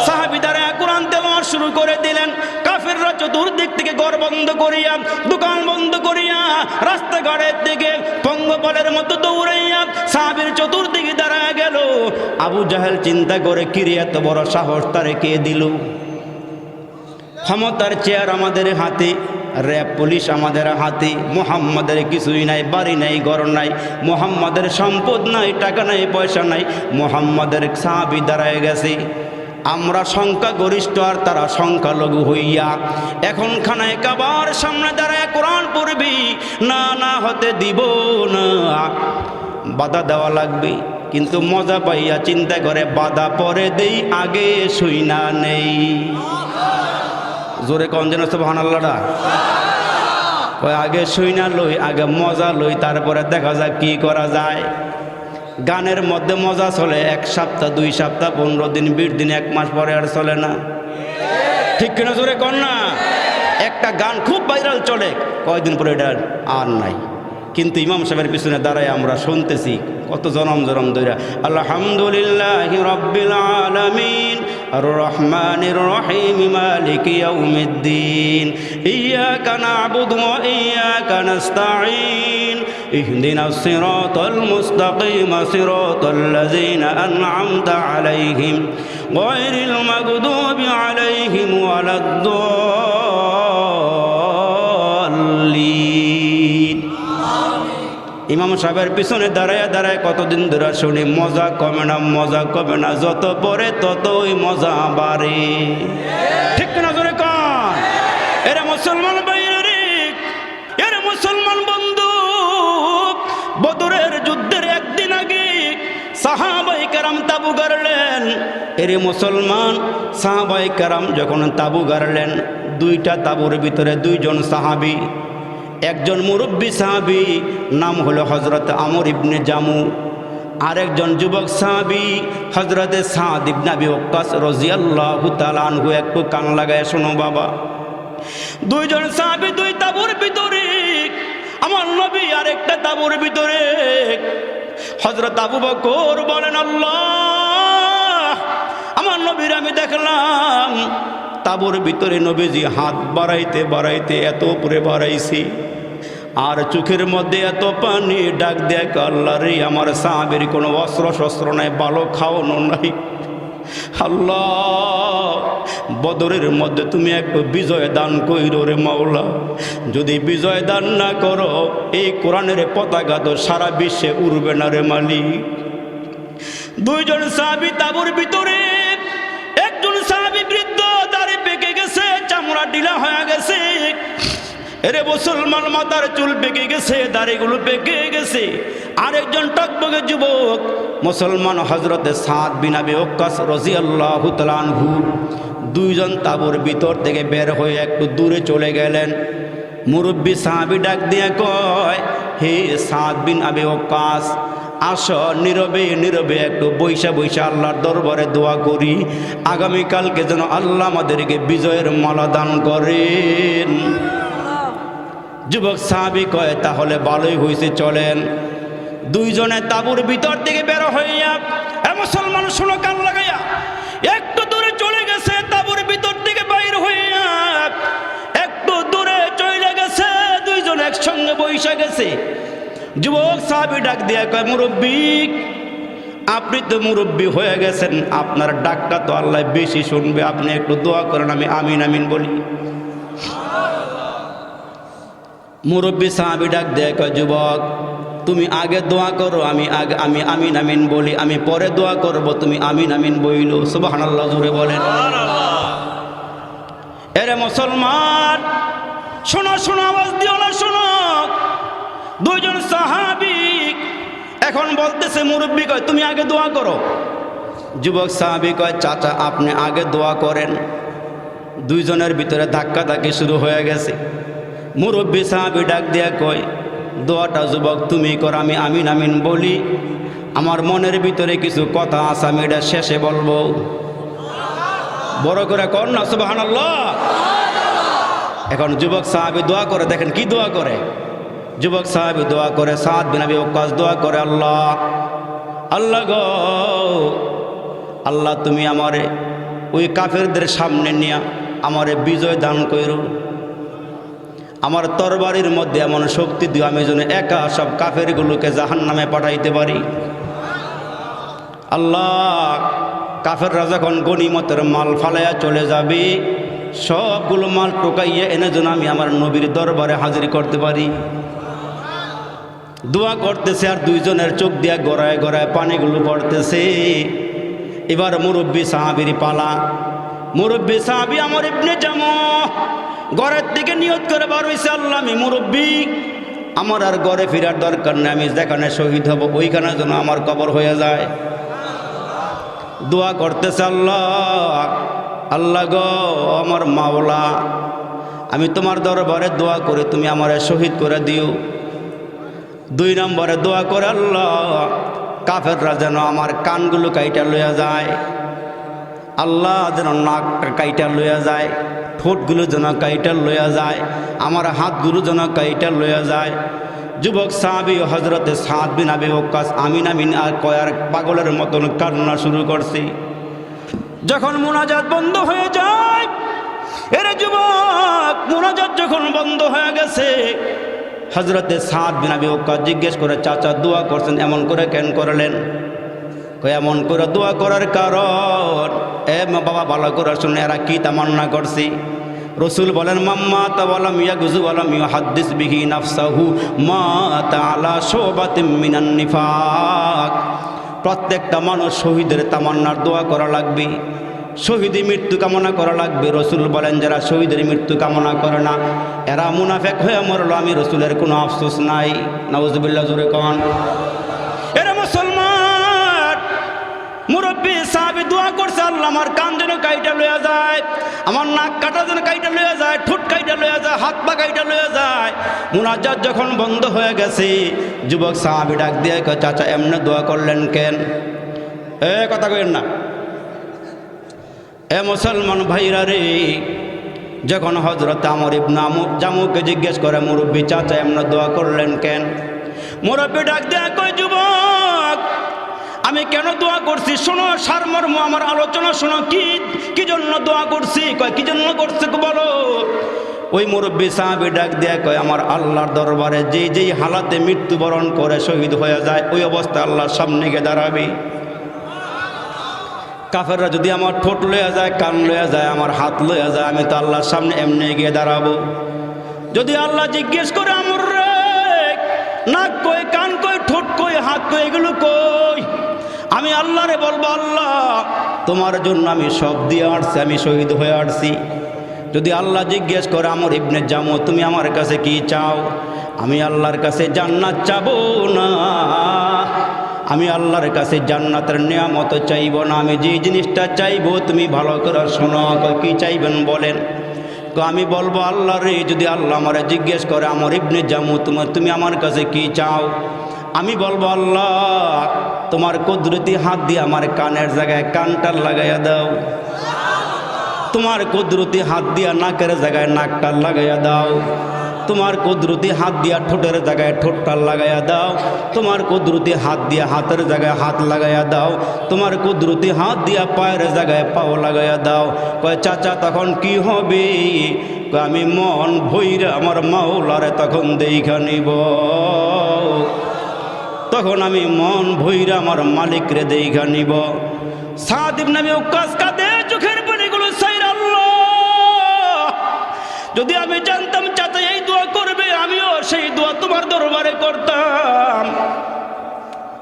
সাহাবীরা কোরআন তেলাওয়াত শুরু করে দিলেন। কাফেররা চতুর্দিক থেকে ঘর বন্ধ করিয়া, দোকান বন্ধ করিয়া, রাস্তাঘাটের দিকে পঙ্গপালের মতো দৌড়াইয়া সাহাবীর চতুর্দিকে দাঁড়ায় গেল। আবু জাহেল চিন্তা করে, কিরে এত বড় সাহস তারে কে দিল? ক্ষমতার চেয়ার আমাদের হাতে, র্যাব পুলিশ আমাদের হাতে, মুহাম্মাদের কিছুই নাই, বাড়ি নাই, ঘর নাই, মুহাম্মাদের সম্পদ নাই, টাকা নাই, পয়সা নাই, মুহাম্মাদের সাহাবী দাঁড়ায় গেছে। আমরা সংখ্যা গরিষ্ঠ আর তারা সংখ্যালঘু হইয়া এখন খানায় কাবার সামনে দাঁড়ায় কোরআন পড়বি, না না হতে দিব না, বাধা দেওয়া লাগবে। কিন্তু মজা পাইয়া চিন্তা করে বাধা পরে দেই, আগে শুই না নেই। জোরে কোন যেন সুবহানাল্লাহ। কয় আগে শুই না লই, আগে মজা লই, তারপরে দেখা যাক কি করা যায়। গানের মধ্যে মজা চলে 1 সপ্তাহ, 2 সপ্তাহ, 15 দিন, 20 দিন, 1 মাস পরে আর চলে না। ঠিক কিনা জোরে কর না? একটা গান খুব ভাইরাল চলে, কয়দিন পরে এটা আর নাই। কিন্তু ইমাম সাহেবের পিছনে দাঁড়ায় আমরা শুনতেছি কত জনম জনম ধরে, আলহামদুলিল্লাহি রাব্বিল আলামিন আর রহমানির রহিম মালিকি ইয়াউমিদ্দিন ইয়াকা না'বুদু ওয়া ইয়াকা নাস্তাঈন ইহদিনাস সিরাতাল মুস্তাকিম সিরাতাল লাযিনা আন'আমতা আলাইহিম গায়রিল মাগদুবি আলাইহিম ওয়ালাদ-দাল্লিন। ইমাম সাহেবের পিছনে দাঁড়ায় দাঁড়ায় কতদিন ধরে শুনি, মজা কমে না, মজা কমে না, যত পরে ততই মজা বাড়ে। ঠিক না জোরে কন? এরা মুসলমান ভাইরা রে, এরা মুসলমান বন্ধু, বদরের যুদ্ধের একদিন আগে সাহাবায়ে কেরাম তাবু গাড়লেন। এরে মুসলমান, সাহাবায়ে কেরাম যখন তাবু গাড়লেন, 2টা তাবুর ভিতরে 2 জন সাহাবী, একজন মুরব্বী সাহাবী নাম হলো হযরত আমর ইবনে জামু, আরেকজন যুবক সাহাবী হযরতে সাদ ইবনে আবি ওয়াক্কাস রাদিয়াল্লাহু তাআলা আনহু। একটু কান লাগায় শোনো বাবা, 2 জন সাহাবী 2 তাবুর ভিতরে, আমার নবী আরেকটা তাবুর ভিতরে। হযরত আবু বকর বলেন, আল্লাহ, আমার নবীর আমি দেখলাম তাবুর ভিতরে নবীজি হাত বাড়াইতে বাড়াইতে এত উপরে বাড়াইছি, আর চোখের মধ্যে এত পানি, ডাক দেখ আল্লাহ রে, আমার সাহাবীর কোনো অস্ত্র শস্ত্র নাই, ভালো খাওয়ানো নাই। আল্লাহ, বদরের মধ্যে তুমি একটু বিজয় দান কইরো রে মাওলা, যদি বিজয় দান না করো এই কোরআনের পতাকা তো সারা বিশ্বে উড়বে না রে মালিক। 2 জন সাহাবী তাবুর ভিতরে, একজন সাহাবী বৃদ্ধ, দাড়ি পেকে গেছে, চামড়া ঢিলা হয়ে গেছে। এরে মুসলমান, মাথার চুল পেকে গেছে, দাড়িগুলো পেকে গেছে। আরেকজন টকবগে যুবক মুসলমান হযরতে সাদ বিন আবি ওয়াক্কাস রাদিয়াল্লাহু তাআলা আনহু। 2 জন তাবুর ভিতর থেকে বের হয়ে একটু দূরে চলে গেলেন। মুরব্বী সাহাবী ডাক দিয়ে কয়, হে সাদ বিন আবি ওয়াক্কাস, আসো, নীরবে নীরবে একটু বৈশা বৈশা আল্লাহর দরবারে দোয়া করি, আগামীকালকে যেন আল্লাহ আমাদেরকে বিজয়ের মালা দান করেন। যুবক সাহাবী কয় তাহলে ভালোই হয়েছে, চলেন। দুইজনে তাঁবুর ভিতর থেকে বের হইয়া, মুসলমান শুনো কান লাগাইয়া, একটু দূরে চলে গেছে, তাঁবুর ভিতর থেকে বাইর হইয়া একটু দূরে চলে গেছে, দুইজন একসঙ্গে বৈশা গেছে। যুবক সাহাবী ডাক দিয়া কয়, মুরব্বী, আপনি তো মুরব্বী হয়ে গেছেন, আপনার ডাকটা তো আল্লাহ বেশি শুনবে, আপনি একটু দোয়া করেন, আমি আমিন আমিন বলি। মুরব্বী সাহাবী ডাক দেয় কয়, যুবক তুমি আগে দোয়া করো, আমি আমিন আমিন বলি, আমি পরে দোয়া করব, তুমি আমিন আমিন বইল। সুবহানাল্লাহ জোরে বলেন। এরে মুসলমান, শোনো শোনো, আওয়াজ দিও না, শোনো। দুইজন সাহাবী এখন বলতেছে, মুরব্বী কয় তুমি আগে দোয়া করো। যুবক সাহাবী কয়, চাচা আপনি আগে দোয়া করেন। দুইজনের ভিতরে ধাক্কাধাক্কি শুরু হয়ে গেছে। মুরব্বী সাহাবী ডাক দিয়া কয়, দোয়াটা যুবক তুমি কর, আমি আমিন আমিন বলি, আমার মনের ভিতরে কিছু কথা আছে, আমি এটা শেষে বলবো। বড় করে কর না সুবহানাল্লাহ। এখন যুবক সাহাবী দোয়া করে, দেখেন কি দোয়া করে। যুবক সাহাবী দোয়া করে, সাদ বিন আবি ওয়াক্কাস দোয়া করে, আল্লাহ আল্লাহ গো আল্লাহ, তুমি আমারে ওই কাফেরদের সামনে নিয়ে আমারে বিজয় দান করো, আমার তরবারির মধ্যে এমন শক্তি দিও, আমি যেন একা সব কাফেরগুলোকে জাহান্নামে পাঠাইতে পারি। আল্লাহ, কাফেররা যখন গনিমতের মাল ফালাইয়া চলে যাবে, সবগুলো মাল টোকাইয়া এনে যেন আমি আমার নবীর দরবারে হাজির করতে পারি। দোয়া করতেছে, আর দুইজনের চোখ দিয়া গড়ায় গড়ায় পানিগুলো পড়তেছে। এবার মুরব্বী সাহাবীর পালা। মুরব্বী সাহাবী আমর ইবনে জামুহ ঘরের দিকে নিয়ত করে বার হইছে, আল্লাহ আমি মুরব্বী, আমার আর ঘরে ফেরার দরকার নেই, আমি যেখানে শহীদ হব ওইখানে যেন আমার কবর হয়ে যায়। দোয়া করতেছে, আল্লাহ আল্লাহ গো আমার মাওলা, আমি তোমার দরবারে দোয়া করে তুমি আমারে শহীদ করে দিও। 2 নম্বরে দোয়া করে, আল্লাহ কাফেররা যেন আমার কানগুলো কাইটা লইয়া যায়, আল্লাহ যেন নাকটা কাইটা লইয়া যায়, ঠোঁটগুলো যেন কাইটা লইয়া যায়, আমার হাতগুলো যেন কাইটা লইয়া যায়। যুবক সাহাবী হযরতে সাদ বিন আবি ওয়াক্কাস আমিন আমিন আর কয়ার পাগলের মতন কান্না শুরু করছে। যখন মুনাজাত বন্ধ হয়ে যায়, এরে যুবক মুনাজাত যখন বন্ধ হয়ে গেছে, হযরতে সাদ বিন আবি ওয়াক্কাস জিজ্ঞেস করে, চাচা দোয়া করছেন এমন করে কেন করলেন? এমন করে দোয়া করার কারণ, বাবা ভালো করে শুনে, এরা কি তামান্না করছি। রসুল বলেন, মাম্মা তাওয়ালাম ইয়াগুজু ওয়ালাম ইউহাদ্দিস বিহি নাফসাহু মাতা আলা শুবাতিম মিনান নিফাক। প্রত্যেকটা মানুষ শহীদের তামান্নার দোয়া করা লাগবে, শহীদের মৃত্যু কামনা করা লাগবে। রসুল বলেন, যারা শহীদের মৃত্যু কামনা করে না এরা মুনাফিক হয়ে মরল, আমি রসুলের কোনো আফসোস নাই। নাউজুবিল্লাহ জোরে কন। এরা মুসলমান, মুরব্বী সাহাবী দোয়া করছে, আল্লাহ আমার কান যেন কাইটা লইয়া যায়, আমার নাক কাটা যেন কাইটা লইয়া যায়, ঠোঁট কাইটা লইয়া যায়, হাত পা কাইটা লইয়া যায়। মুনাজাত যখন বন্ধ হয়ে গেছে, যুবক সাহাবী ডাক দিয়ে কয়, চাচা এমনি দোয়া করলেন কেন? কথা কইেন না। মুসলমান ভাইরা রে, যখন হযরত আমর ইবনে জামুহকে জিজ্ঞেস করে, মুরব্বী চাচা এমনি দোয়া করলেন কেন? মুরব্বী ডাক দিয়ে কয়, যুবক আমি কেন দোয়া করছি শোনো, সারমর্ম আমার আলোচনা শোনো, কি জন্য দোয়া করছি। কয় কি জন্য করছে বলো। ওই মুরব্বী সাহাবী ডাক দেয়া কয়, আমার আল্লাহর দরবারে যেই হালাতে মৃত্যুবরণ করে শহীদ হয়ে যায়, ওই অবস্থায় আল্লাহর সামনে গিয়ে দাঁড়াবে। কাফেররা যদি আমার ঠোঁট লইয়া যায়, কান লইয়া যায়, আমার হাত লইয়া যায়, আমি তো আল্লাহর সামনে এমনি গিয়ে দাঁড়াবো। যদি আল্লাহ জিজ্ঞেস করে, আমর রে নাক কই, কান কই, ঠোঁট কই, হাত কই, এগুলো কই, আমি আল্লাহরে বলবো, আল্লাহ তোমার জন্য আমি সব দিয়ে আসছি, আমি শহীদ হয়ে আসছি। যদি আল্লাহ জিজ্ঞেস করে, আমর ইবনে জামুহ তুমি আমার কাছে কি চাও? আমি আল্লাহর কাছে জান্নাত চাবো না, আমি আল্লাহর কাছে জান্নাতের নিয়ামত চাইব না, আমি যে জিনিসটা চাইবো তুমি ভালো করে শোনো। কি চাইবেন বলেন? আমি বলবো, আল্লাহ রে, যদি আল্লাহ আমারে জিজ্ঞেস করে, আমর ইবনে জামুহ তুমি আমার কাছে কি চাও? আমি বলবো, আল্লাহ তোমার কুদরতি হাত দিয়ে আমার কানের জায়গায় কানটা লাগাইয়া দাও, তোমার কুদরতি হাত দিয়া নাকের জায়গায় নাকটা লাগাইয়া দাও, তোমার কুদরতি হাত দিয়া ঠোঁটের জায়গায় ঠোঁটটা লাগাইয়া দাও, তোমার কুদরতি হাত দিয়া হাতের জায়গায় হাত লাগাইয়া দাও, তোমার কুদরতি হাত দিয়া পায়ের জায়গায় পাও লাগাইয়া দাও। কয় চাচা তখন কি হবে? আমি মন ভৈরা আমার মাওলারে তখন দেইখা নিব, তখন আমি মন ভৈরা আমার মালিকরে দেইখা নিব। সাদ ইবনে আবি ওয়াক্কাস কাঁদে, চোখের পানিগুলো ছাইরা, আল্লাহ যদি আমি জানতাম চাচা এই দোয়া করবে, আমিও সেই দোয়া তোমার দরবারে করতাম।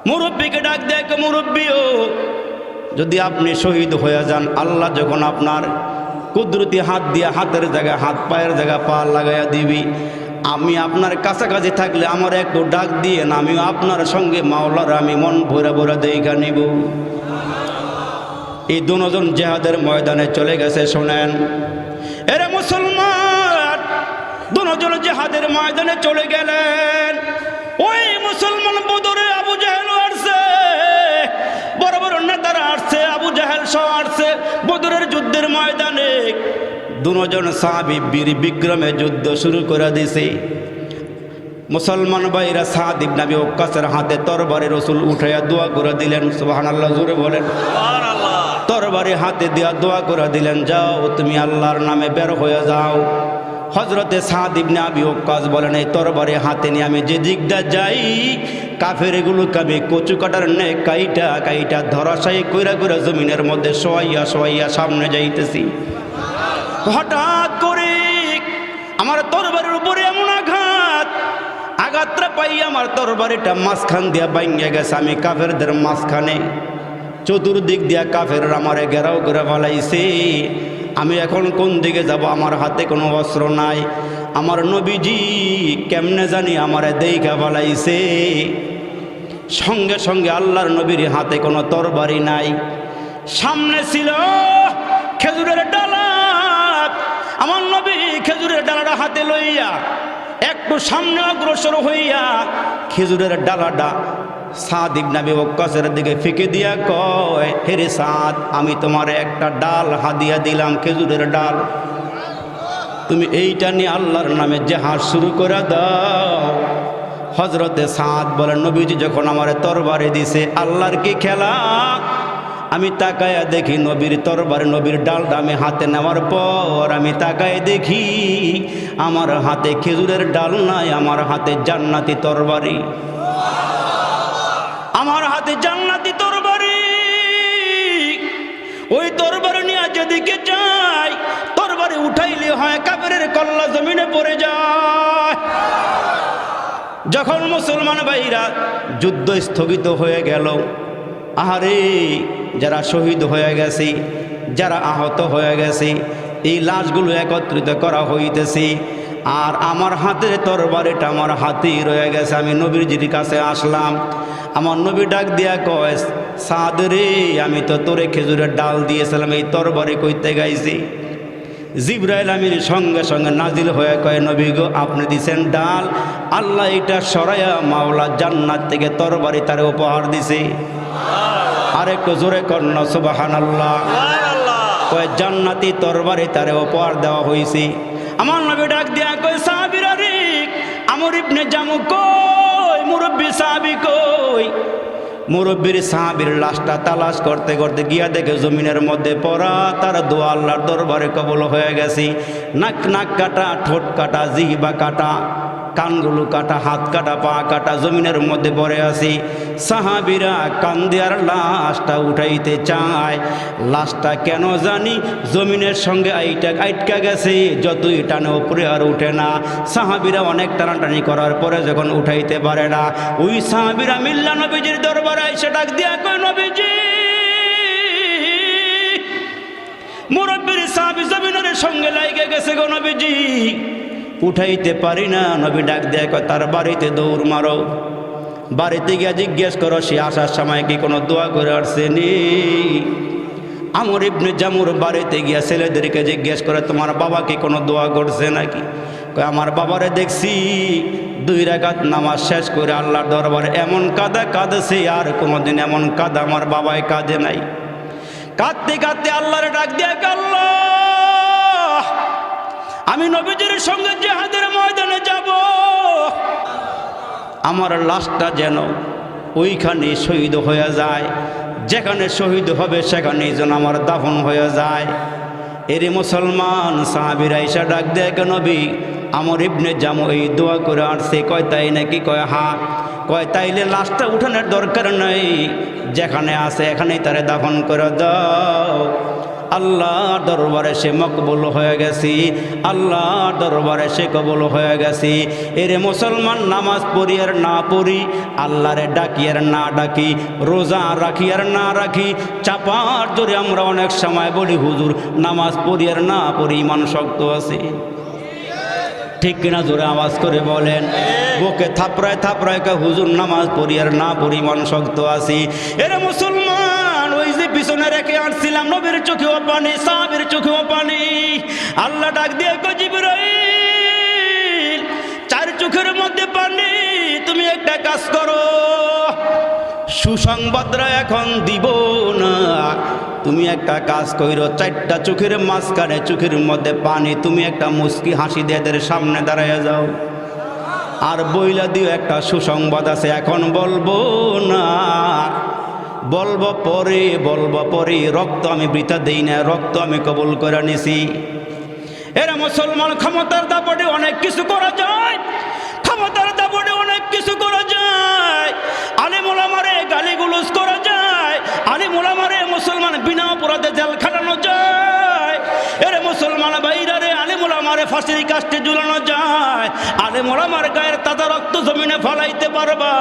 মুরব্বীকে ডাক দেয়, মুরব্বীও যদি আপনি শহীদ হয়ে যান, আল্লাহ যখন আপনার কুদরতি হাত দিয়া হাতের জায়গায় হাত, পায়ের জায়গায় পা লাগাইয়া দিবি, আমি আপনার কাছাকাছি থাকলে আমার একটু ডাক দিয়ে না, আমিও আপনার সঙ্গে মাওলার আমি মন ভরা ভরা দেইখা নিব। এই দুজন জিহাদের ময়দানে চলে গেছে। শোনেন এরা মুসলমান, দুজন জিহাদের ময়দানে চলে গেলেন। ওই মুসলমান বদরে আবু জাহেল আসছে, বড় বড় নেতারা আসছে, আবু জাহেল সহ আসছে বদরের যুদ্ধের ময়দানে। দুজন সাহাবী বীর বিক্রমে যুদ্ধ শুরু করে দিছে। মুসলমান ভাইরা সাদ ইবনে আবি ওয়াক্কাসের হাতে তরবারি রাসূল উঠাইয়া দোয়া করে দিলেন। সুবহানাল্লাহ, জোরে বলেন সুবহানাল্লাহ। তরবারি হাতে দিয়া দোয়া করে দিলেন, যাও তুমি আল্লাহর নামে বের হয়ে যাও। হযরতে সাদ ইবনে আবি ওয়াক্কাস বলেন, এই তরবারি হাতে নিয়ে আমি যে দিকটা যাই, কাফের এগুলোকে আমি কচু কাটার নে কাইটা কাইটা ধরাশায়ী কইরা কইরা জমিনের মধ্যে শোয়াইয়া শোয়াইয়া সামনে যাইতেছি। হঠাৎ করে আমার তরবারির উপরে এমন আঘাতটা পাই, আমার তরবারিটা মাঝখান দিয়া ভাঙিয়া গেছে। আমি কাফেরদের মাঝখানে, চতুর্দিক দিয়া কাফের আমারে ঘেরাও করে ফেলাইছে। আমি এখন কোন দিকে যাব? আমার হাতে কোনো অস্ত্র নাই। আমার নবীজি কেমনে জানি আমারে দেইখা ফেলাইছে। সঙ্গে সঙ্গে আল্লাহর নবীর হাতে কোনো তরবারি নাই। সামনে ছিল খেজুরের ডালা, আমার নবী খেজুরের ডালাটা হাতে লইয়া একটু সামনে অগ্রসর হইয়া খেজুরের ডালাটা সাদ ইবনে আবি ওয়াক্কাসের দিকে ফিকে দিয়া কয়, হেরে সাদ, আমি তোমার একটা ডাল হাদিয়া দিলাম, খেজুরের ডাল, তুমি এইটা নিয়ে আল্লাহর নামে জিহাদ শুরু করে দাও। হযরতে সাদ বলেন, নবীজি যখন আমার তরবারি দিছে, আল্লাহর কি খেলা। আমি তাকায়া দেখি নবীর তরবারি, নবীর ডালটা আমি হাতে নেওয়ার পর আমি তাকায় দেখি আমার হাতে খেজুরের ডাল নাই, আমার হাতে জান্নাতি তরবারি, আমার হাতে জান্নাতি তরবারি। ওই তরবারি নিয়ে যেদিকে যাই, তরবারি উঠাইলে হয় কাফেরের কল্লা জমিনে পড়ে যায়। যখন মুসলমান ভাইরা যুদ্ধ স্থগিত হয়ে গেল, আহারে যারা শহীদ হয়ে গেছে, যারা আহত হয়ে গেছে, এই লাশগুলো একত্রিত করা হইতেছে। আর আমার হাতের তরবারিটা আমার হাতেই রয়ে গেছে। আমি নবীজির কাছে আসলাম, আমার নবী ডাক দিয়া কয়, সাদ রে, আমি তো তোরে খেজুরের ডাল দিয়েছিলাম, এই তরবারি কইতে গাইছি। জিবরাইল আমির সঙ্গে সঙ্গে নাজিল হয়ে কয়, নবী গো, আপনি দিছেন ডাল, আল্লাহ এটা সরাইয়া মাওলা জান্নাত থেকে তরবারি তারে উপহার দিছে। আর একটু জোরে কর্ণ সুবহানাল্লাহ। কয় জান্নাতি তরবারি তারে উপহার দেওয়া হয়েছে। আমার নবী ডাক দিয়া কয়, সাহাবীরা রে, আমর ইবনে জামু কই, মুরব্বী সাহাবী কই। মুরব্বীর সাহাবীর লাশটা তালাশ করতে করতে গিয়া দেখে জমিনের মধ্যে পড়া, তার দোয়া আল্লাহর দরবারে কবুল হয়ে গেছে। নাক নাক কাটা, ঠোঁট কাটা, জিহ্বা কাটা, কানগুলো কাটা, হাত কাটা, পা কাটা, জমিনের মধ্যে পড়ে আছি। সাহাবীরা কান্দে আর লাশটা উঠাইতে চায়। লাশটা কেন জানি জমিনের সঙ্গে আইটকা গেছে, যতই টানে উপরে আর উঠে না। সাহাবীরা অনেক টানাটানি করার পরে যখন উঠাইতে পারে না, ওই সাহাবীরা মিল্লা নবীজির দরবারে এসে ডাক দিয়া কয়, নবীজি, মুরব্বীর সাহাবী জমিনের সঙ্গে লাইগে গেছে গো নবীজি, উঠাইতে পারি না। নবী ডাক দেয়, তার বাড়িতে দৌড় মারো, বাড়িতে গিয়া জিজ্ঞেস করো সে আসার সময় কি কোনো দোয়া করে আসছে নি। আমর ইবনে জামুর বাড়িতে গিয়া ছেলেদেরকে জিজ্ঞেস করে, তোমার বাবা কি কোনো দোয়া করছে নাকি? আমার বাবারে দেখছি 2 রাকাত নামাজ শেষ করে আল্লাহর দরবারে এমন কাঁদা কাঁদেছে, আর কোনোদিন এমন কাঁদা আমার বাবায় কাঁদে নাই। কাঁদতে কাঁদতে আল্লাহরে ডাক দিয়ে, আল্লাহ, আমি নবীজির সঙ্গে জিহাদের ময়দানে যাব, আমার লাশটা যেন ওইখানে শহীদ হয়ে যায়, যেখানে শহীদ হবে সেখানে যেন আমার দাফন হয়ে যায়। এরে মুসলমান সাহাবীরা এসে ডাক দেয়, কে নবী আমর ইবনে জামু এই দোয়া করে আসছে। কয় তাই নাকি? কয় হ্যাঁ। কয় তাইলে লাশটা উঠানোর দরকার নাই, যেখানে আছে এখানেই তারে দাফন করে দাও। আল্লাহর দরবারে সে মকবুল হয়ে গেছি, আল্লাহর দরবারে সে কবুল হয়ে গেছি। এরে মুসলমান নামাজ পড়ি আর না পড়ি, আল্লাহরে ডাকি আর না ডাকি, রোজা রাখি আর না রাখি, চাপার জোরে আমরা অনেক সময় বলি হুজুর নামাজ পড়ি আর না পড়ি ইমান শক্ত আছে। ঠিক কিনা? জোরে আওয়াজ করে বলেন। বুকে থাপড়ায় থাপড়ায় কা হুজুর নামাজ পড়ি আর না পড়ি ইমান শক্ত আছি। এরে মুসলমান ওই যে পিছনে রেখে আসছিলাম, নবীর চোখেও পানি, সাহাবীর চোখেও পানি। আল্লাহ ডাক দিয়ে কয় জিবরাইল, চার চোখের মধ্যে পানি, তুমি একটা কাজ করো, সুসংবাদরা এখন দিব না, তুমি একটা কাজ কইরো, চারটা চোখের মাঝখানে চোখের মধ্যে পানি, তুমি একটা মুস্কি হাসি দিয়ে এদের সামনে দাঁড়াইয়া যাও আর বইলা দিও একটা সুসংবাদ আছে, এখন বলবো না, বলবো পরে, বলবো পরে, রক্ত আমি বৃথা দেই না, রক্ত আমি কবুল করে নিছি। এরা মুসলমান ক্ষমতার দাপটে অনেক কিছু করা যায়, ক্ষমতার দাপটে অনেক কিছু করা যায়, আলেম ওলামারে গালিগুলোজ করা যায়, আলেম ওলামারে মুসলমান বিনা অপরাধে জেল খাটানো যায়। এরে মুসলমান ভাইরা রে, আলেম ওলামারে ফাঁসির কাস্টে ঝুলানো যায়, আলেম ওলামার গায়ের তাজা রক্ত জমিনে ফলাইতে পারবা,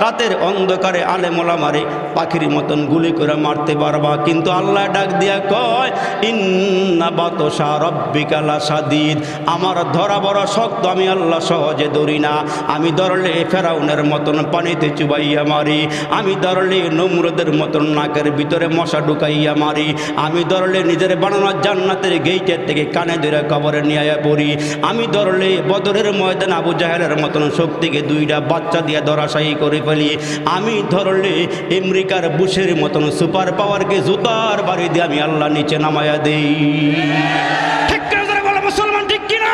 রাতের অন্ধকারে আলেম ওলামারে পাখির মতন গুলি করে মারতে পারবা। কিন্তু আল্লাহ ডাক দিয়া কয়, ইন্না বাতশা রাব্বিকা লাশাদীদ, আমার ধরা বড় শক্ত, আমি আল্লাহ সহজে ধরি না। আমি ধরলে ফেরাউনের মতন পানিতে চুবাইয়া মারি, আমি ধরলে নমরুদের মতন নাকের ভিতরে মশা ঢুকাইয়া মারি, আমি ধরলে নিজের বানানো জান্নাতের গেইটের থেকে কানে ধরে কবরে নিয়ে পড়ি, আমি ধরলে বদরের ময়দান আবু জাহেলের মতন শক্তিকে দুইটা বাচ্চা দিয়ে ধরাশায়ী করে ফেলি, আমি ধরলে আমেরিকার বুশের মতন সুপার পাওয়ারকে জুতার বাড়ি দিয়ে আমি আল্লাহ নিচে নামায়া দেই। ঠিক কিনা বলে মুসলমান? ঠিক কিনা?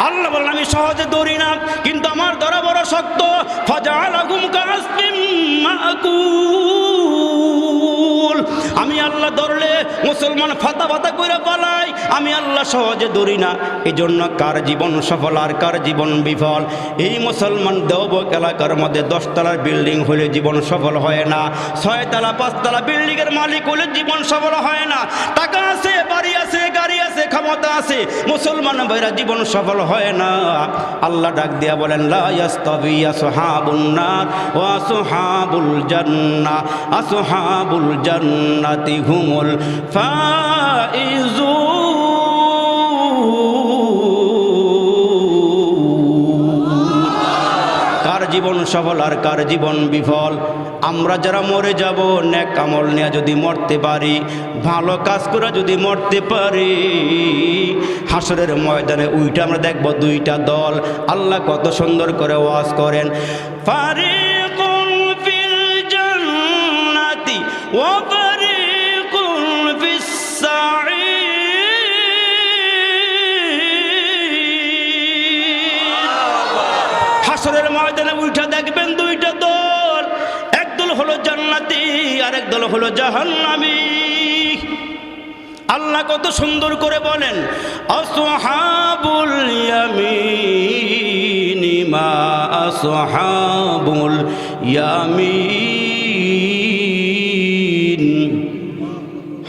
আল্লাহ বলেন আমি সহজে ধরি না, কিন্তু আমার ধরা বড় শক্ত। ফাজালাহুম কাসফিম মাকুল, আমি আল্লাহ ধরলে মুসলমান ফাতা ফাতা কইরা পালাই, আমি আল্লাহ সহজে ধরি না। এই জন্য কার জীবন সফল আর কার জীবন বিফল? এই মুসলমান দেওবক এলাকার মধ্যে 10 তলার বিল্ডিং হলে জীবন সফল হয় না, 6 তলা 5 তলা বিল্ডিং এর মালিক হলে জীবন সফল হয় না। টাকা আছে, বাড়ি আছে, গাড়ি আছে, ক্ষমতা আছে, মুসলমান ভাইরা জীবন সফল হয় না। আল্লাহ ডাক দিয়া বলেন, লা ইয়াস্তাবি আসহাবুন নার ওয়া আসহাবুল জান্নাহ, আসহাবুল জান্নাতি হুমুল ফাইজুন। কার জীবন সফল আর কার জীবন বিফল? আমরা যারা মরে যাব, নেক আমল নিয়ে যদি মরতে পারি, ভালো কাজ করে যদি মরতে পারি, হাসরের ময়দানে উইটা আমরা দেখব দুইটা দল। আল্লাহ কত সুন্দর করে ওয়াজ করেন, ফারিকুন ফিল জান্নাতি ওয়া ফারিকুন ফিস সাঈর। হাসরের ময়দানে উইটা দেখবেন দুইটা দল, একদল হলো জান্নাতি আর একদল হলো জাহান্নামী। আল্লাহ কত সুন্দর করে বলেন, আসহাবুল ইয়ামিনি মা আসহাবুল ইয়ামিন।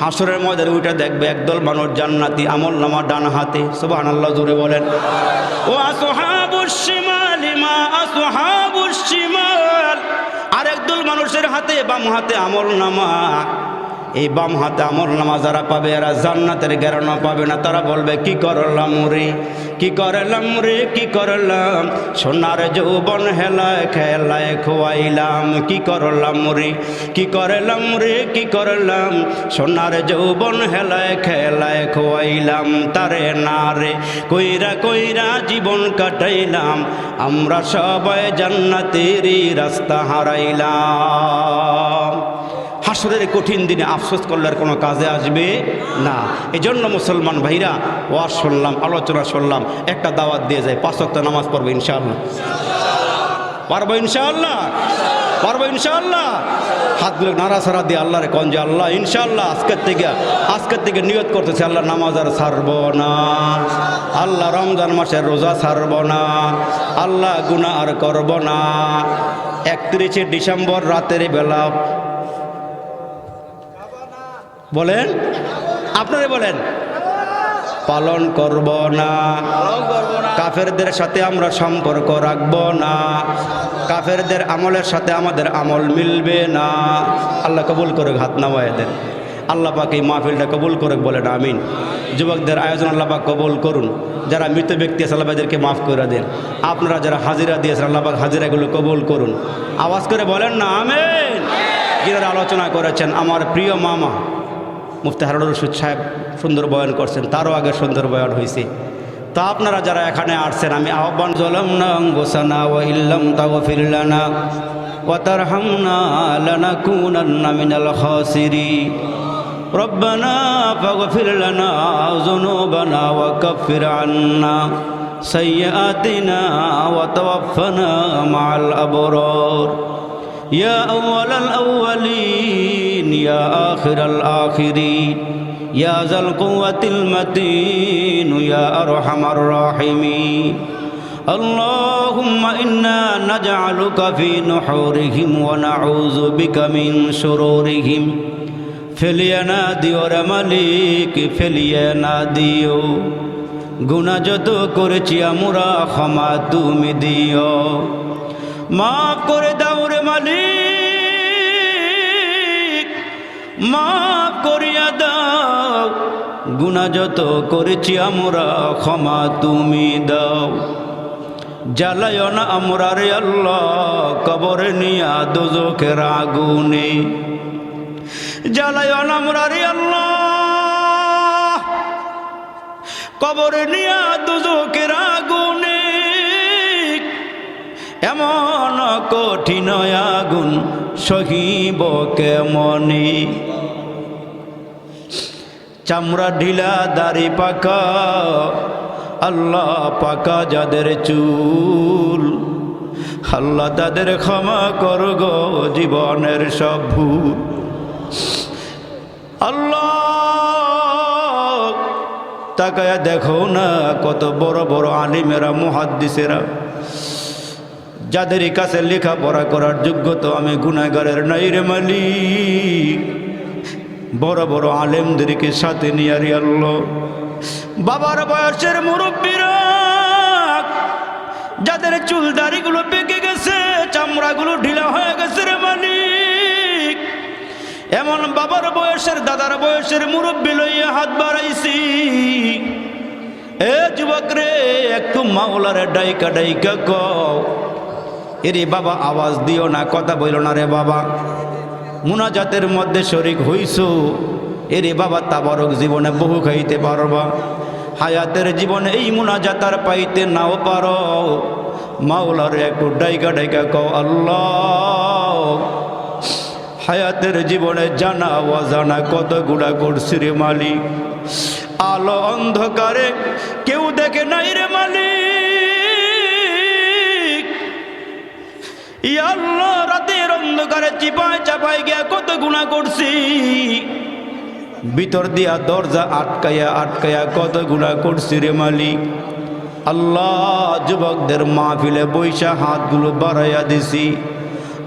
হাসরের ময়দানে ওইটা দেখবে একদল মানুষ জান্নাতি, আমল নামা ডান হাতে, সুবহানাল্লাহ জোরে বলেন। ও আসহাবুশ শিমালি মা আসহাবুশ শিমাল, আর একদল মানুষের হাতে বাম হাতে আমল নামা। এই বাম হাতে আমল নামা যারা পাবে এরা জান্নাতের গ্যারান্টি পাবে না। তারা বলবে, কি করলাম রে, কি করলাম রে, কি করলাম, সোনার যৌবন হেলায় খেলায় খোয়াইলাম, কি করলাম রে, কি করলাম রে, কি করলাম, সোনার যৌবন হেলায় খেলায় খোয়াইলাম, তারে না রে কইরা কইরা জীবন কাটাইলাম, আমরা সবাই জান্নাতেরই রাস্তা হারাইলাম। হাসরের কঠিন দিনে আফসোস করলে আর কোনো কাজে আসবে না। এজন্য মুসলমান ভাইরা, ওয়াজ শুনলাম, আলোচনা শুনলাম, একটা দাওয়াত দিয়ে যায়, 5 ওয়াক্ত নামাজ পড়বো ইনশাআল্লাহ। পারবো ইনশাআল্লাহ, পারবো ইনশাআল্লাহ। হাতগুলো নাড়াছাড়া দিয়ে আল্লাহরে কন যে আল্লাহ ইনশাআল্লাহ আজকের থেকে নিয়ত করতেছে আল্লাহ নামাজ আর ছাড়ব না, আল্লাহ রমজান মাসের রোজা ছাড়ব না, আল্লাহ গুনাহ আর করব না। 31 ডিসেম্বর রাতের বেলা বলেন, আপনারা বলেন, পালন করব না। কাফেরদের সাথে আমরা সম্পর্ক রাখব না, কাফেরদের আমলের সাথে আমাদের আমল মিলবে না। আল্লাহ কবুল করে, হাত নামায় দেন। আল্লাহ পাক এই মাহফিলটা কবুল করে, বলেন আমিন। যুবকদের আয়োজন আল্লাহ পাক কবুল করুন। যারা মৃত ব্যক্তি আছে আল্লাহ এদেরকে মাফ করে দেন। আপনারা যারা হাজিরা দিয়েছেন আল্লাহ পাক হাজিরাগুলো কবুল করুন। আওয়াজ করে বলেন না আমিন। যারা আলোচনা করেছেন আমার প্রিয় মামা মুফতি হারুনুর রশিদ সাহেব সুন্দর বয়ান করছেন, তারও আগে সুন্দর বয়ান হয়েছে। তা আপনারা যারা এখানে আসছেন আমি আহ্বান জালামনা আনফুসানা ওয়া ইল্লাম তাগফির লানা ওয়া তারহামনা লানাকুনান্না মিনাল খাসিরিন রব্বানা ফাগফির লানা যুনুবানা ওয়া কাফির আন্না সাইয়্যাতিনা ওয়া তাওয়াফানা মা'আল আবরার ইয়া আউওয়ালাল আউওয়ালিন ইয়া আখিরাল আখিরিন ইয়া যাল কুওয়াতিল মাতিন ইয়া আরহামার রাহিমিন আল্লাহুম্মা ইন্না নাজআলুকা ফি নুহুরিহিম ওয়া নাউযু বিকা মিন শুরুরিহিম ফেলিয়ে না দিও রে মালিক, ফেলিয়ে না দিও। গুনাহ যত করেছি আমরা ক্ষমা তুমি দিও, মাফ করে দাও রে মালিক, মাফ করিয়া দাও। গুনাহ যত করেছি আমরা ক্ষমা তুমি দাও। জ্বালায় না আমরা রে আল্লাহ কবরে নিয়া দোজখের আগুনে, জ্বালায় না আমরা রে আল্লাহ কবরে নিয়া দোজখের আগুনে। এমন কঠিন আগুন সহিব কেমনে, চামড়া ঢিলা দাড়ি পাকা আল্লাহ পাকা যাদের চুল, আল্লাহ তাদের ক্ষমা কর গো জীবনের সব ভুল। আল্লাহ তাকায়া দেখো না কত বড় বড় আলিমেরা মুহাদ্দিসেরা যাদের কাছে লেখাপড়া করার যোগ্যতা আমি গুনাহগারের নাই রে মালিক। বড় বড় আলেমদেরকে সাথে নিয়ে রে আল্লাহ, বাবার বয়সের মুরব্বীরা যাদের চুল দাড়িগুলো পেকে গেছে, চামড়াগুলো ঢিলা হয়ে গেছে রে মালিক, এমন বাবার বয়সের দাদার বয়সের মুরব্বী লইয়া হাত বাড়াইছি। এ যুবক রে একটু মাওলারে ডাইকা ডাইকা কও, এরে বাবা আওয়াজ দিও না, কথা বইল না রে বাবা, মুনাজাতের মধ্যে শরীক হইছো। এরে বাবা তাবারক জীবনে বহু খাইতে পারবা, হায়াতের জীবনে এই মুনাজাতার পাইতে নাও পারো, মাওলারে একটু ডাইকা ডাইকা কও আল্লাহ। হায়াতের জীবনে জানা অজানা কত গুণা করছি রে মালিক, আলো অন্ধকারে কেউ দেখে নাই রে মালিক। ইয়া আল্লাহ রাতের অন্ধকারে চিপায় চাপায় গিয়া কত গুনাহ করছি, ভিতর দিয়া দরজা আটকায়া আটকায়া কত গুনাহ করছি রে মালিক। আল্লাহ যুবকদের মাহফিলে বৈশা হাতগুলো বাড়াইয়া দিছি,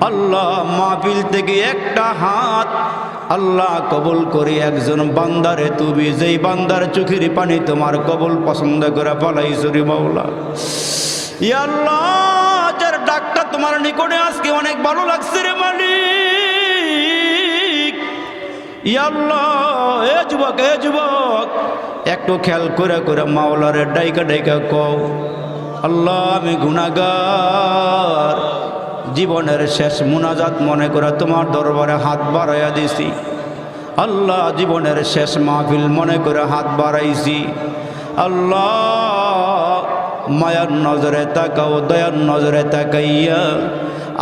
আল্লাহ মাহফিল থেকে একটা হাত আল্লাহ কবুল করি একজন বান্দারে তুমি যেই বান্দার চোখের পানি তোমার কবুল পছন্দ করে পালাইছো রে মাওলা। ইয়া আল্লাহ যার ডাকটা তোমার নিকটে আজকে অনেক ভালো লাগছে রে মালিক। ইয়া আল্লাহ এ যুবক একটু খেয়াল করে করে মাওলারে ডাইকা ডাইকা কও আল্লাহ আমি গুনাহগার, জীবনের শেষ মুনাজাত মনে করে তোমার দরবারে হাত বাড়াইয়া দিছি। আল্লাহ জীবনের শেষ মাহফিল মনে করে হাত বাড়াইছি। আল্লাহ মায়ার নজরে তাকাও, দয়ার নজরে তাকাইয়া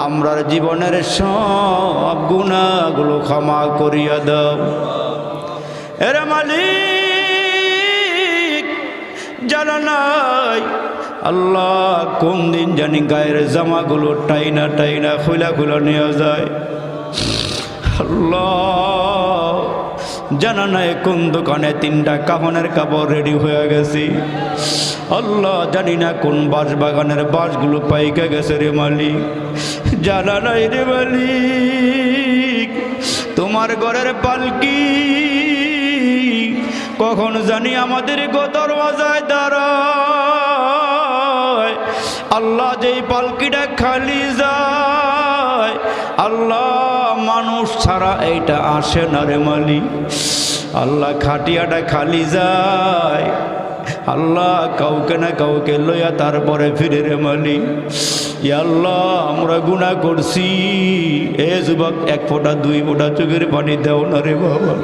আমরার জীবনের সব গুনাহগুলো ক্ষমা করিয়া দাও। এরে মালিক, জানা নাই আল্লাহ কোন দিন জানি গায়ের জামাগুলো টাইনা টাইনা খুলা খুলা নিয়ে যায়। আল্লাহ জানা নাই কোন দোকানে 3টা কাফনের কাপড় রেডি হয়ে গেছে। আল্লাহ জানি না কোন বাঁশ বাগানের বাঁশগুলো পাইকা গেছে রে মালিক, জানা নাই রে মালিক। তোমার ঘরের পালকি কখন জানি আমাদের দরওয়াজায় দাঁড়ায়। আল্লাহ যেই পালকিটা খালি যায়, আল্লাহ মানুষ ছাড়া এইটা আসে না রে মালিক। আল্লাহ খাটিয়াটা খালি যায়, আল্লাহ কাউকে না কাউকে লইয়া তারপরে ফিরে রে মালিক। ইয়া আল্লাহ আমরা গুনাহ করছি, এ যুবক 1 ফোঁটা 2 ফোঁটা চোখের পানি দাও না রে বাবা।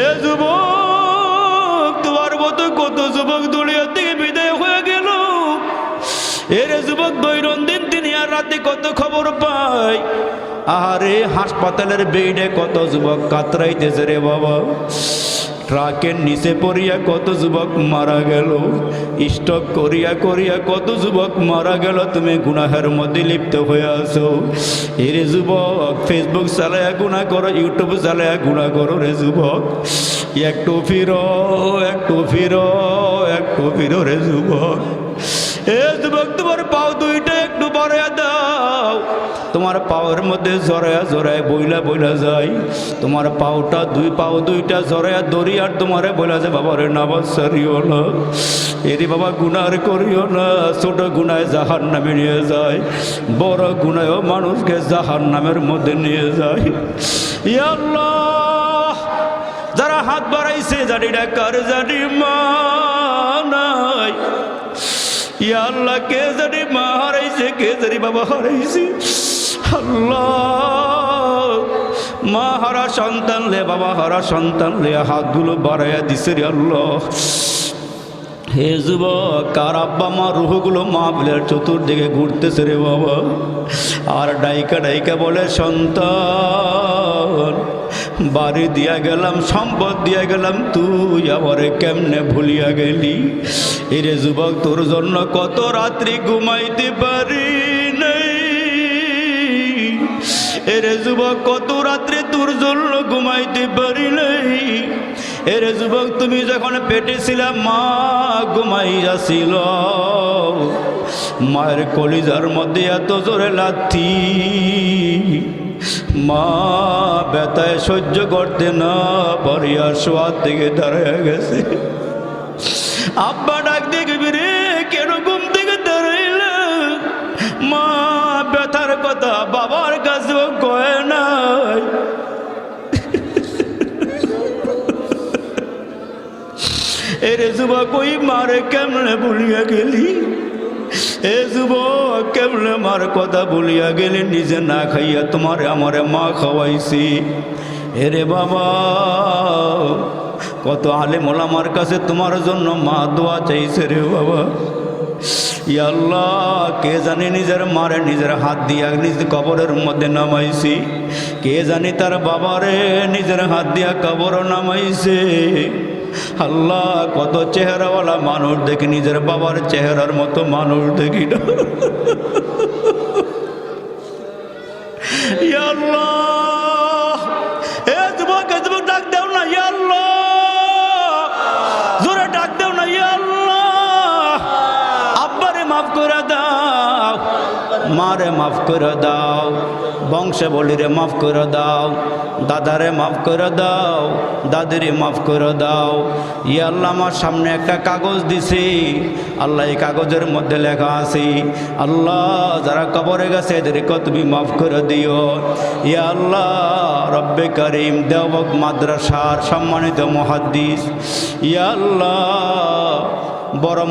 এ যুবক তোমার মতো কত যুবক দুনিয়া থেকে বিদায় হয়ে গেল। এর যুবক দৈনন্দিন দিনে আর রাতে কত খবর পায়। আরে হাসপাতালের বেডে কত যুবক কাতরাইতেছে রে বাবা। ট্রাকের নিচে পড়িয়া কত যুবক মারা গেল, স্ট্রোক করিয়া করিয়া কত যুবক মারা গেল। তুমি গুনাহের মধ্যে লিপ্ত হয়ে আসো। এর যুবক ফেসবুক চালায়া গুনাহ করো, ইউটিউব চালায়া গুনাহ করো রে যুবক। একটু ফিরো, একটু ফিরো, একটু ফিরো রে যুবক। এ যুবক তোমার পাও 2টা একটু বাড়াইয়া দাও। তোমার পাওয়ের মধ্যে জড়ায়া জড়ায় বইলা বইলা যায়। তোমার পাওটা 2 পাও 2টা জড়ায়া দড়ি আর তোমারে বইলা যায় বাবা রে নামাজ ছাড়িও না, এরে বাবা গুনাহ করিও না। ছোট গুনায় জাহান্নামে নিয়ে যায়, বড় গুনায়ও মানুষকে জাহান্নামের মধ্যে নিয়ে যায়। ইয়া আল্লাহ যারা হাত বাড়াইছে জানি না কার জানি মা নাই। ইয়া আল্লাহ কে জানি মা হারাইছে, কে জানি বাবা হারাইছে। আল্লাহ মা হারা সন্তান লে, বাবা হারা সন্তান লে হাতগুলো বাড়াইয়া দিছে রে আল্লাহ। হে যুবক, কার আব্বা মা রুহগুলো মাহফিলের চতুর্দিকে ঘুরতেছে রে বাবা। আর ডাইকা ডাইকা বলে সন্তান বাড়ি দিয়া গেলাম, সম্পদ দিয়া গেলাম, তুই আমারে কেমনে ভুলিয়া গেলি। এরে যুবক তোর জন্য কত রাত্রি ঘুমাইতে পারি নাই। এরে যুবক কত রাত্রে তোর জন্য ঘুমাইতে পারি নাই। এরে যুবক তুমি যখন পেটে ছিলাম মা ঘুমাইয়াছিল, মায়ের কলিজার মধ্যে এত জোরে লাথি, মা ব্যথায় সহ্য করতে না পারিয়া শোয়ার থেকে দাঁড়ায় গেছে। আব্বা ডাক দেখবি রে কেন ঘুম থেকে দাঁড়াইল। মা ব্যথার কথা বাবার কাছেও কয় নাই। এরে যুবক ওই মারে কেমনে বলিয়া গেলি। এ যুবক কেমনে মার কথা বলিয়া গেলি, নিজে না খাইয়া তোমারে আমারে মা খাওয়াইছি। এরে বাবা কত আলেম ওলামার কাছে তোমার জন্য মা দোয়া চাইছে রে বাবা। ইয়া আল্লাহ কে জানি নিজের মারে নিজের হাত দিয়া নিজ কবরের মধ্যে নামাইছি, কে জানি তার বাবারে নিজের হাত দিয়া কবর নামাইছে। আল্লাহ কত চেহারাওয়ালা মানুষ দেখি, নিজের বাবার চেহারার মতো মানুষ দেখি না। ইয়া আল্লাহ এ যুবক ডাক দাও না, ইয়া আল্লাহ জোরে ডাক দাও না, ইয়া আল্লাহ আব্বারে মাফ করে দাও, মারে মাফ করে দাও, বংশে বলিরে মাফ করে দাও, দাদারে মাফ করে দাও, দাদিরে মাফ করে দাও। ইয়া আল্লাহ আমার সামনে একটা কাগজ দিছি, আল্লাহ এই কাগজের মধ্যে লেখা আছে আল্লাহ যারা কবরে গেছে এদেরকে তুমি মাফ করে দিও। ইয়া আল্লাহ রব্বে করিম দেওবন্দ মাদ্রাসার সম্মানিত মুহাদ্দিস, ইয়া আল্লাহ বড়